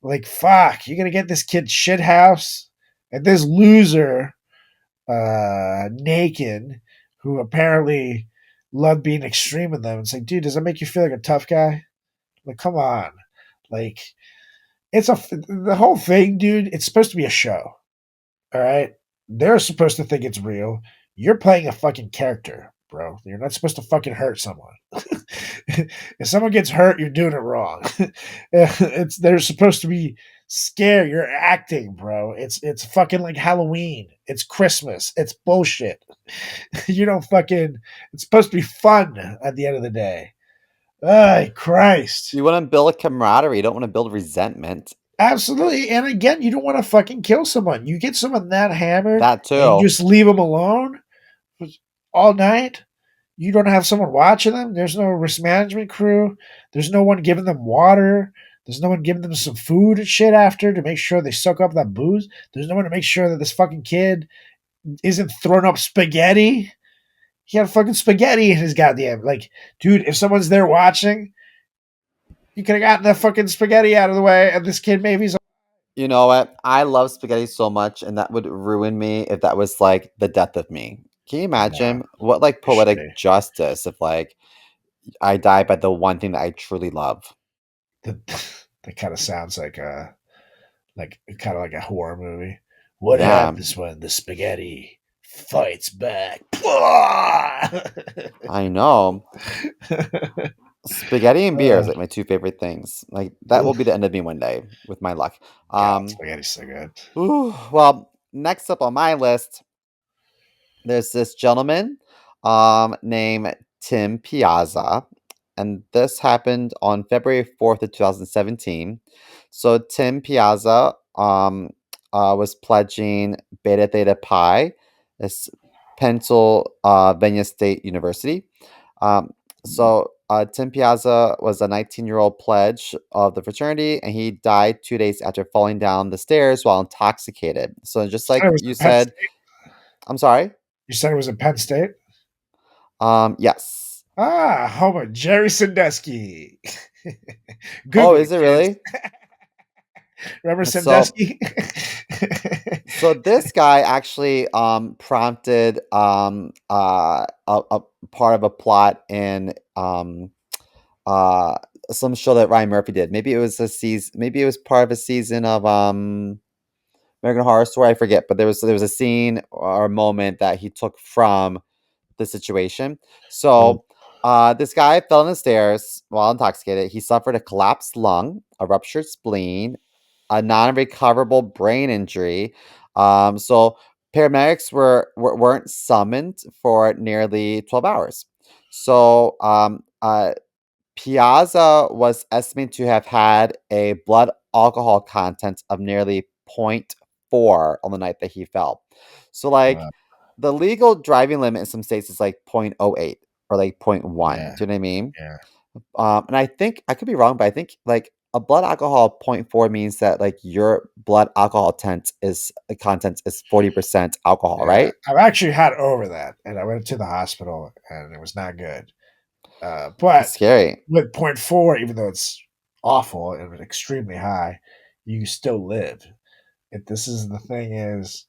Like, fuck, you're gonna get this kid shit house and this loser, naked, who apparently loved being extreme with them. It's like, dude, does that make you feel like a tough guy? Like, come on. Like, the whole thing, dude, it's supposed to be a show. All right? They're supposed to think it's real. You're playing a fucking character, bro. You're not supposed to fucking hurt someone. If someone gets hurt, you're doing it wrong. They're supposed to be scared. You're acting, bro. It's fucking like Halloween. It's Christmas. It's bullshit. You don't fucking. It's supposed to be fun at the end of the day. Oh, Christ. You want to build a camaraderie. You don't want to build resentment. Absolutely. And again, you don't want to fucking kill someone. You get someone that hammered That and you too. just leave them alone all night. You don't have someone watching them. There's no risk management crew. There's no one giving them water. There's no one giving them some food and shit after to make sure they soak up that booze. There's no one to make sure that this fucking kid isn't throwing up spaghetti. He had fucking spaghetti in his goddamn, like, dude, if someone's there watching, you could have gotten that fucking spaghetti out of the way, and this kid maybe's. You know what? I love spaghetti so much, and that would ruin me if that was like the death of me. Can you I know. imagine what like It's poetic shitty. justice if like I die by the one thing that I truly love? That, that kind of sounds like kind of like a horror movie. What Yeah, happens when the spaghetti fights back? I know. Spaghetti and beer is like my two favorite things. Like that will be the end of me one day with my luck. God, spaghetti's so good. Well, next up on my list, there's this gentleman named Tim Piazza, and this happened on February 4th of 2017. So Tim Piazza was pledging Beta Theta Pi, this Pennsylvania State University. Um, Tim Piazza was a 19-year-old pledge of the fraternity, and he died 2 days after falling down the stairs while intoxicated. So just You said it like was you in Penn said, State. I'm sorry. You said it was in Penn State. Yes. Home of Jerry Sandusky. Oh, Google it, is it kids. really? Remember So, Sandusky? so this guy actually prompted a part of a plot in uh some show that Ryan Murphy did. Maybe it was a season. Maybe it was part of a season of American Horror Story. I forget, but there was a scene or a moment that he took from the situation. Oh, So, this guy fell on the stairs while intoxicated. He suffered a collapsed lung, a ruptured spleen, a non-recoverable brain injury. So paramedics weren't summoned for nearly 12 hours. So, Piazza was estimated to have had a blood alcohol content of nearly zero point 0.4 on the night that he fell. So, like, wow. the legal driving limit in some states is like 0.08 or like 0.1. Yeah, Do you know what I mean? yeah. And I think I could be wrong, but I think like a blood alcohol 0.4 means that like your blood alcohol content is 40% alcohol, Yeah, right? I've actually had over that, and I went to the hospital, and it was not good. But It's scary. with point 0.4, even though it's awful and extremely high, you still live. If this is the thing is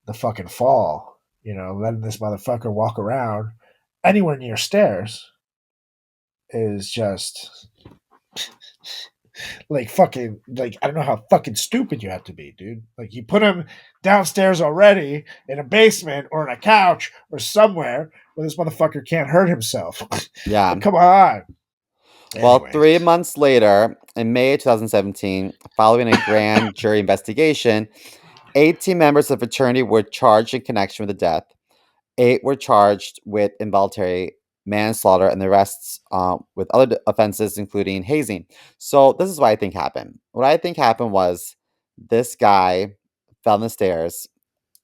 the fucking fall, letting this motherfucker walk around anywhere near stairs is just like fucking like I don't know how fucking stupid you have to be, dude. Like you put him downstairs already in a basement or in a couch or somewhere where this motherfucker can't hurt himself. Yeah. Like, come on. Well, Anyway, 3 months later, in May 2017, following a grand jury investigation, 18 members of the fraternity were charged in connection with the death. 8 were charged with involuntary manslaughter, and the rest with other offenses, including hazing. So this is what I think happened. What I think happened was this guy fell on the stairs,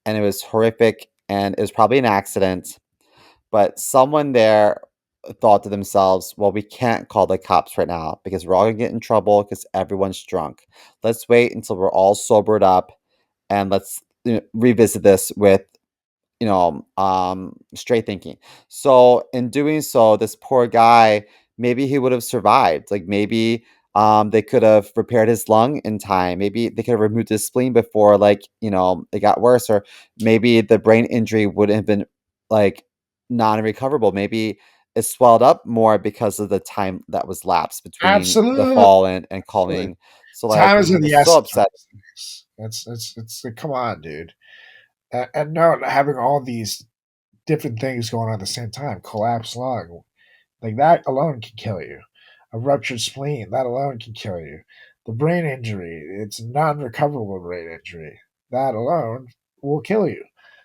and it was horrific, and it was probably an accident. But someone there thought to themselves, well, we can't call the cops right now because we're all gonna get in trouble because everyone's drunk. Let's wait until we're all sobered up and let's revisit this with straight thinking. So in doing so, this poor guy, maybe he would have survived. Like maybe they could have repaired his lung in time. Maybe they could have removed his spleen before it got worse, or maybe the brain injury would have been like non-recoverable. Maybe it swelled up more because of the time that was lapsed between the Absolutely. fall and calming. So like Time is he of the was so essence on upset. these things. It's like, come on, dude. And no, having all these different things going on at the same time, collapsed lung, like that alone can kill you. A ruptured spleen, that alone can kill you. The brain injury, it's non-recoverable brain injury. That alone will kill you.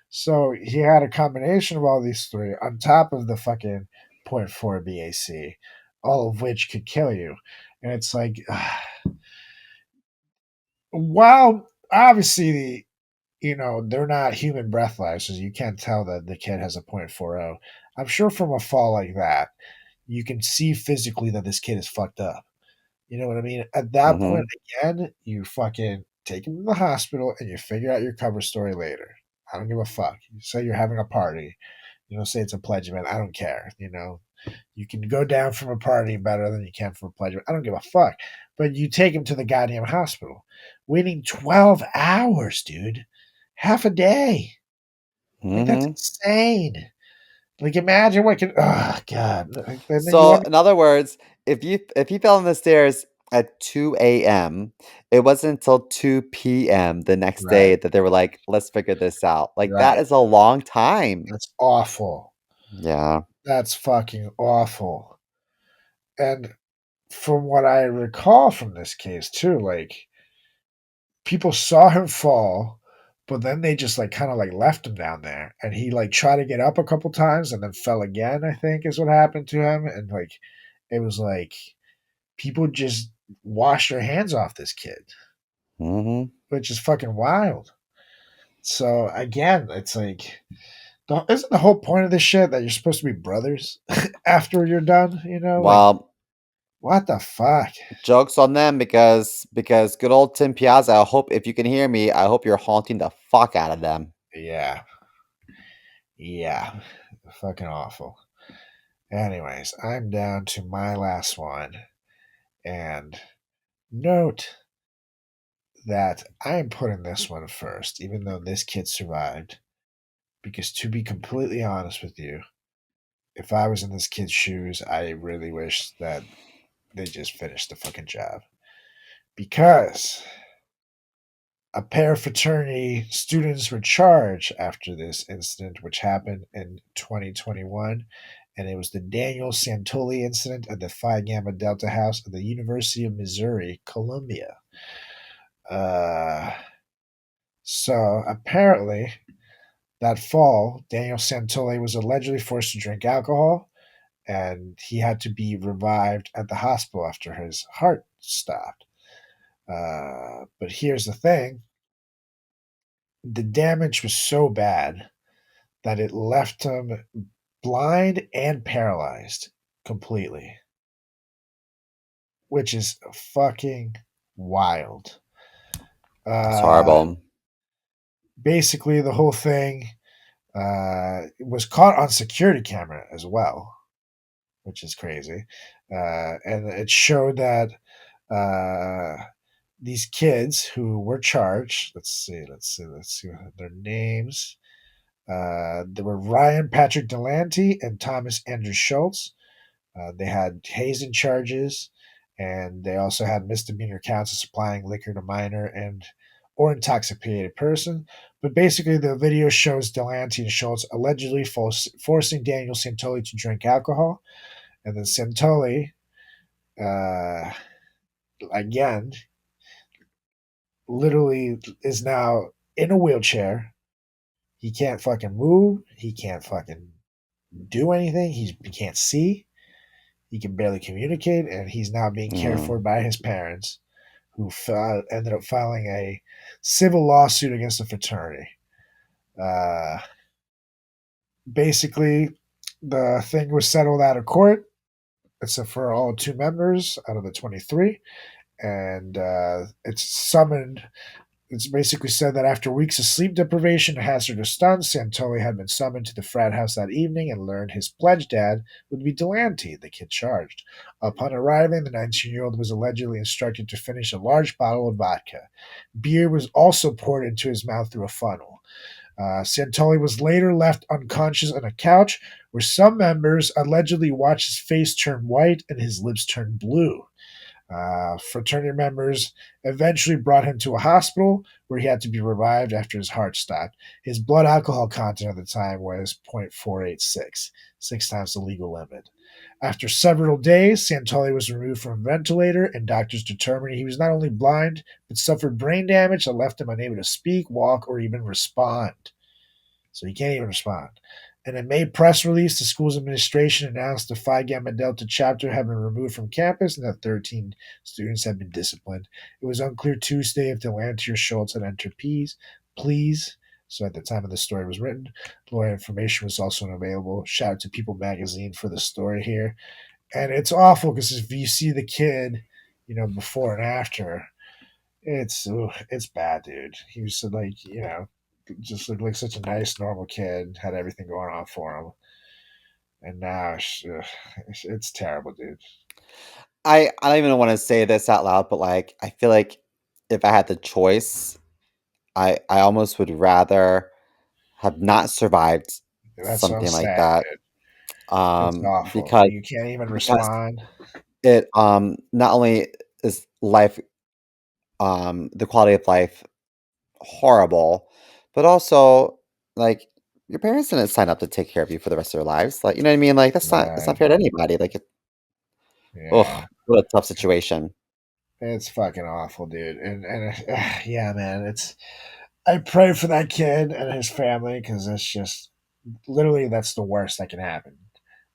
So he had a combination of all these three on top of the fucking point 0.4 BAC, all of which could kill you. And it's like, while obviously they're not human breathalyzers, you can't tell that the kid has a point 0.40. I'm sure from a fall like that, you can see physically that this kid is fucked up. You know what I mean? At that point, Hmm. again, you fucking take him to the hospital and you figure out your cover story later. I don't give a fuck. You say you're having a party. Say it's a pledge event. I don't care. You can go down from a party better than you can from a pledge event. I don't give a fuck. But you take him to the goddamn hospital. Waiting 12 hours, dude. Half a day. Like, that's Hmm. insane. Like, imagine what can. Oh, God. And then you So, want. in other words, if he fell on the stairs at 2 a.m., it wasn't until 2 p.m. the next Right. day that they were like, "Let's figure this out." Like that Right. is a long time. That's awful. Yeah. That's fucking awful. And from what I recall from this case, too, like, people saw him fall, but then they just like kind of like left him down there, and he like tried to get up a couple times and then fell again. I think is what happened to him, and like it was like people just washed their hands off this kid, Hmm. which is fucking wild. So again, it's like, isn't the whole point of this shit that you're supposed to be brothers after you're done? Like, Well, what the fuck? jokes on them because good old Tim Piazza. I hope if you can hear me, I hope you're haunting the fuck out of them. Yeah, yeah, fucking awful. Anyways, I'm down to my last one. And note that I am putting this one first, even though this kid survived. Because to be completely honest with you, if I was in this kid's shoes, I really wish that they just finished the fucking job. Because a pair of fraternity students were charged after this incident, which happened in 2021. And it was the Daniel Santoli incident at the Phi Gamma Delta House at the University of Missouri, Columbia. Uh, so apparently, that fall, Daniel Santoli was allegedly forced to drink alcohol, and he had to be revived at the hospital after his heart stopped. But here's the thing: the damage was so bad that it left him blind and paralyzed completely, which is fucking wild. It's Uh, horrible. Basically, the whole thing was caught on security camera as well, which is crazy. And it showed that uh, these kids who were charged, let's see their names. There were Ryan Patrick Delante and Thomas Andrew Schultz. They had hazing charges, and they also had misdemeanor counts of supplying liquor to minor and or intoxicated person. But basically, the video shows Delante and Schultz allegedly forcing Daniel Santoli to drink alcohol, and then Santoli, uh, again, literally is now in a wheelchair. He can't fucking move. He can't fucking do anything. He can't see. He can barely communicate, and he's now being cared Mm. for by his parents, who ended up filing a civil lawsuit against the fraternity. Uh, Basically, The thing was settled out of court, except for all two members out of the 23. And it's summoned. It's basically said that after weeks of sleep deprivation and hazardous stunts, Santoli had been summoned to the frat house that evening and learned his pledge dad would be Delante, the kid charged. Upon arriving, the 19-year-old was allegedly instructed to finish a large bottle of vodka. Beer was also poured into his mouth through a funnel. Santoli was later left unconscious on a couch where some members allegedly watched his face turn white and his lips turn blue. Fraternity members eventually brought him to a hospital where he had to be revived after his heart stopped. His blood alcohol content at the time was 0.486, 6 times the legal limit. After several days, Santoli was removed from a ventilator, and doctors determined he was not only blind, but suffered brain damage that left him unable to speak, walk, or even respond. So he can't even respond. In a May press release, the school's administration announced the Phi Gamma Delta chapter had been removed from campus and that 13 students had been disciplined. It was unclear Tuesday if Delante or Schultz had entered pleas. So at the time of the story was written, lawyer information was also unavailable. Shout out to People Magazine for the story here. And it's awful because if you see the kid, before and after, it's bad, dude. He was like, just looked like such a nice, normal kid, had everything going on for him, and now it's terrible, dude. I don't even want to say this out loud, but like I feel like if I had the choice, I almost would rather have not survived That's what I'm something like saying, that. dude. It's awful. Because You can't even because respond. it not only is life the quality of life horrible, but also like your parents didn't sign up to take care of you for the rest of their lives. Like, you know what I mean? Like that's Right? not fair to anybody. Like, Yeah. oh, what a tough situation. It's fucking awful, dude. And yeah, man. I pray for that kid and his family because it's just literally that's the worst that can happen.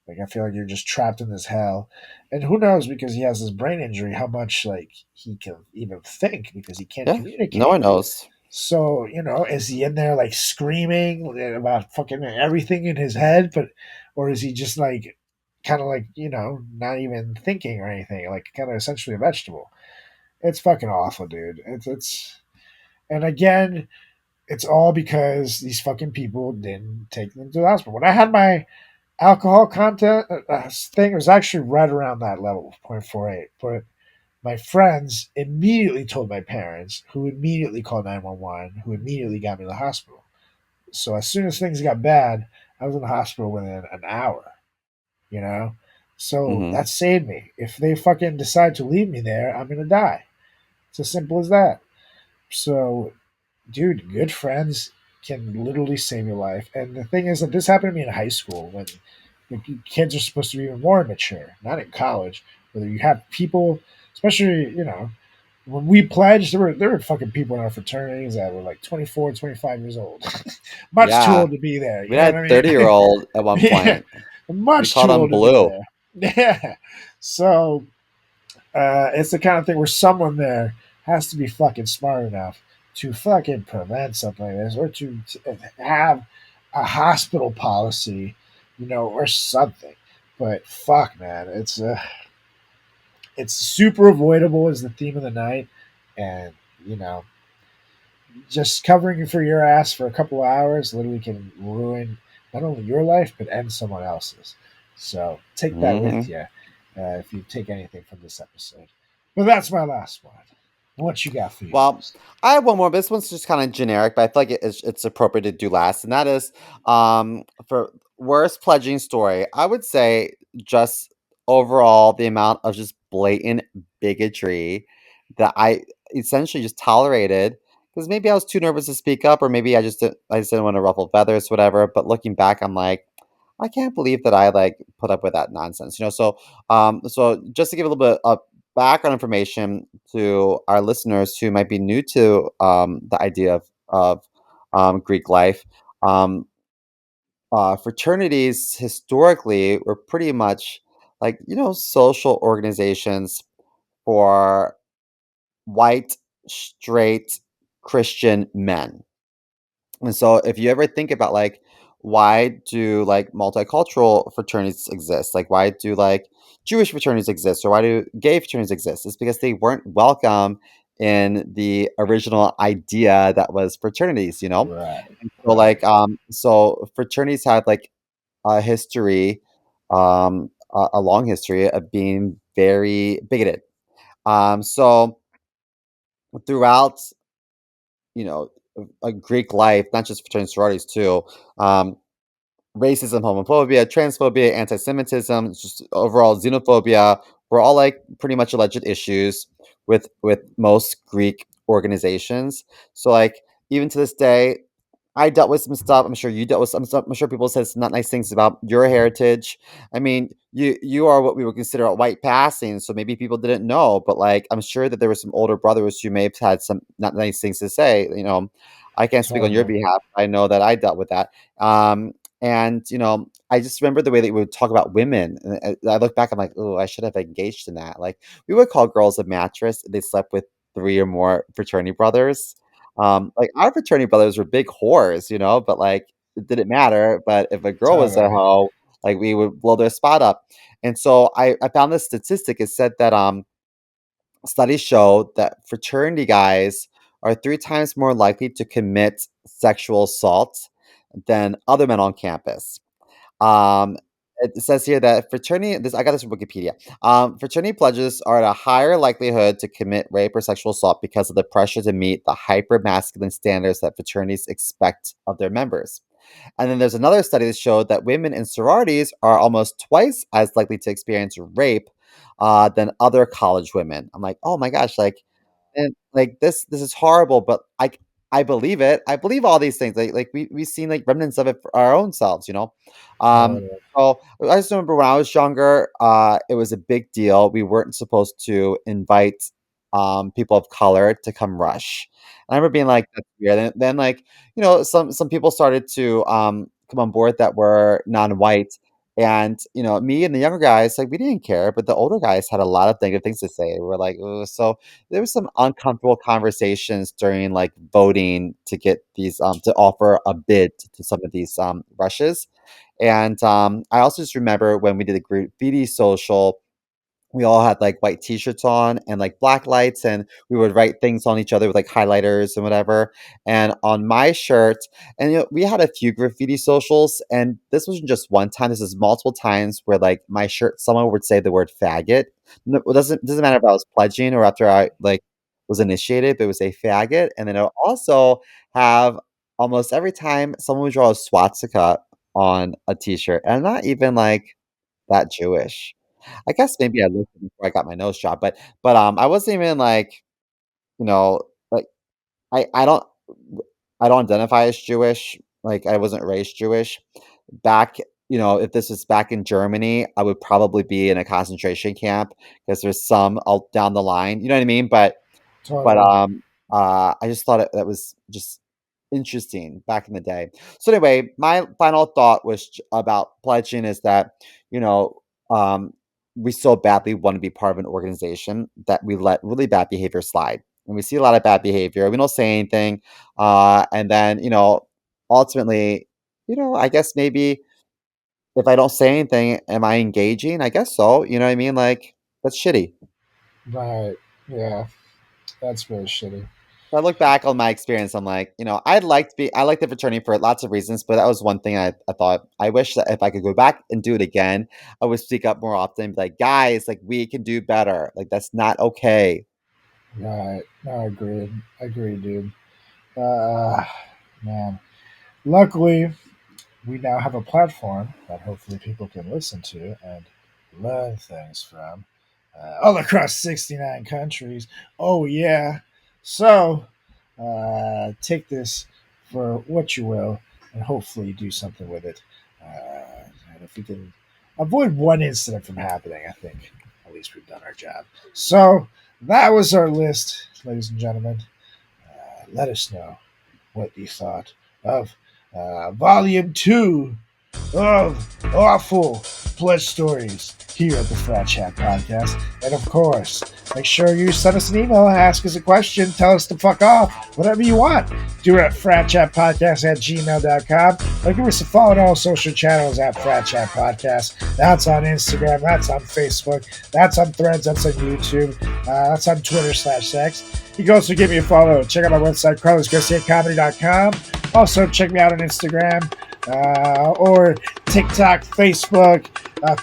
Like I feel like you're just trapped in this hell, and who knows because he has this brain injury how much like he can even think because he can't Yeah, no communicate. one knows. So is he in there like screaming about fucking everything in his head, or is he just like kind of like not even thinking or anything, like kind of essentially a vegetable? It's fucking awful, dude. It's and again, it's all because these fucking people didn't take them to the hospital. When I had my alcohol content thing, it was actually right around that level, 0.48. But my friends immediately told my parents, who immediately called 911, who immediately got me to the hospital. So as soon as things got bad, I was in the hospital within an hour, you know? So Hmm. that saved me. If they fucking decide to leave me there, I'm going to die. It's as simple as that. So dude, good friends can literally save your life. And the thing is that this happened to me in high school when the kids are supposed to be even more mature, not in college. Whether you have people, especially, when we pledged, there were fucking people in our fraternities that were like 24, 25 years old. Much too Yeah, old to be there. we You know what had I mean? 30-year-old at one Yeah. point. We Much called too him old to be Blue. there. Yeah. So it's the kind of thing where someone there has to be fucking smart enough to fucking prevent something like this or to have a hospital policy, or something. But fuck, man, it's super avoidable is the theme of the night, and you know, just covering for your ass for a couple of hours literally can ruin not only your life but end someone else's. So take that with Hmm. you if you take anything from this episode. But that's my last one. What you got for Well, yours? I have one more. But this one's just kind of generic, but I feel like it's appropriate to do last, and that is for worst pledging story. I would say just overall the amount of just blatant bigotry that I essentially just tolerated because maybe I was too nervous to speak up, or maybe I just didn't want to ruffle feathers, whatever. But looking back, I'm like, I can't believe that I like put up with that nonsense, you know. So just to give a little bit of background information to our listeners who might be new to the idea of Greek life, um, fraternities historically were pretty much like social organizations for white straight Christian men. And so if you ever think about like why do like multicultural fraternities exist? Like, why do like Jewish fraternities exist, or why do gay fraternities exist? It's because they weren't welcome in the original idea that was fraternities, you know? Right. And so Right. like so fraternities have like a history, a long history of being very bigoted. So throughout, you know, a Greek life, not just fraternities, sororities too, um, racism, homophobia, transphobia, anti-Semitism, just overall xenophobia were all like pretty much alleged issues with most Greek organizations. So like even to this day, I dealt with some stuff. I'm sure you dealt with some stuff. I'm sure people said some not nice things about your heritage. I mean, you are what we would consider a white passing, so maybe people didn't know. But like, I'm sure that there were some older brothers who may have had some not nice things to say. You know, I can't speak on your Totally. behalf. I know that I dealt with that. And I just remember the way that we would talk about women. And I look back, I'm like, oh, I should have engaged in that. Like, we would call girls a mattress. They slept with three or more fraternity brothers. Like, our fraternity brothers were big whores, but, like, it didn't matter, but if a girl was a Totally. hoe, like, we would blow their spot up, and so I found this statistic. It said that, studies show that fraternity guys are 3 times more likely to commit sexual assault than other men on campus. Um, it says here that fraternity this I got this from Wikipedia. Fraternity pledges are at a higher likelihood to commit rape or sexual assault because of the pressure to meet the hyper masculine standards that fraternities expect of their members. And then there's another study that showed that women in sororities are almost twice as likely to experience rape than other college women. I'm like, oh my gosh, like and, like, this is horrible, but I believe it. I believe all these things. Like, we've seen, like, remnants of it for our own selves, you know? Um, Totally. so, I just remember when I was younger, it was a big deal. We weren't supposed to invite, people of color to come rush. And I remember being like, "That's weird." And then, like, some people started to, come on board that were non-white, and, me and the younger guys, like, we didn't care, but the older guys had a lot of negative things to say. We're like, "Ooh," so there was some uncomfortable conversations during like voting to get these to offer a bid to some of these rushes. And I also just remember when we did the graffiti social, we all had like white t-shirts on and like black lights, and we would write things on each other with like highlighters and whatever. And on my shirt, and we had a few graffiti socials, and this wasn't just one time, this is multiple times where like my shirt someone would say the word faggot. No, it doesn't matter if I was pledging or after I like was initiated, but it was a faggot. And then I would also have almost every time someone would draw a swastika on a t-shirt, and I'm not even like that Jewish. I guess maybe I looked before I got my nose job, but I wasn't even like, you know, like I don't I don't identify as Jewish. Like I wasn't raised Jewish. Back, if this was back in Germany, I would probably be in a concentration camp because there's some out down the line. You know what I mean? But, Totally. I just thought that was just interesting back in the day. So anyway, my final thought was about pledging is that, you know, um, we so badly want to be part of an organization that we let really bad behavior slide. When we see a lot of bad behavior, we don't say anything. And then, ultimately, I guess maybe if I don't say anything, am I engaging? I guess so. You know what I mean? Like, that's shitty. Right. Yeah. That's very shitty. I look back on my experience, I'm like, I like the fraternity for lots of reasons, but that was one thing I thought I wish that if I could go back and do it again, I would speak up more often, be like, guys, like we can do better. Like that's not okay. Right. No, agreed. Agreed, dude. Uh, man. Luckily, we now have a platform that hopefully people can listen to and learn things from all across 69 countries. Oh, yeah. So, take this for what you will and hopefully do something with it. And if we can avoid one incident from happening, I think at least we've done our job. So, that was our list, ladies and gentlemen. Let us know what you thought of Volume 2 of Awful pledge stories here at the Frat Chat Podcast. And of course, make sure you send us an email, ask us a question, tell us to fuck off, whatever you want. Do it at fratchatpodcast@gmail.com. Or give us a follow on all social channels at Frat Chat Podcast. That's on Instagram, that's on Facebook, that's on Threads, that's on YouTube, that's on Twitter/X. You can also give me a follow. Check out my website, carlosgarciacomedy.com. Also, check me out on Instagram or TikTok, Facebook,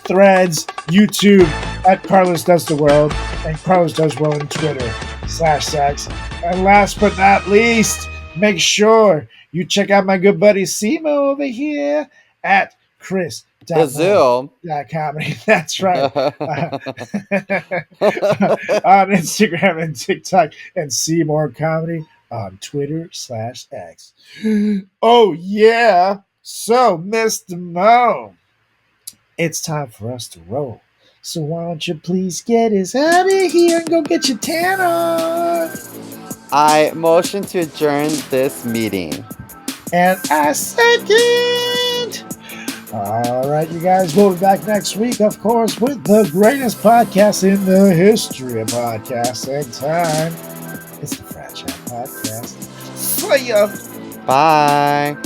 Threads, YouTube at Carlos Does the World, and Carlos Does World on Twitter/X. And last but not least, make sure you check out my good buddy CMO over here at Chris. The zoo. Comedy. That's right. On Instagram and TikTok, and see more comedy on Twitter/X. Oh yeah. So, Mr. Mo, it's time for us to roll. So why don't you please get us out of here and go get your tan on? I motion to adjourn this meeting. And I second. All right, you guys, we'll be back next week, of course, with the greatest podcast in the history of podcasts and time. It's the Frat Chat Podcast. See ya. Bye.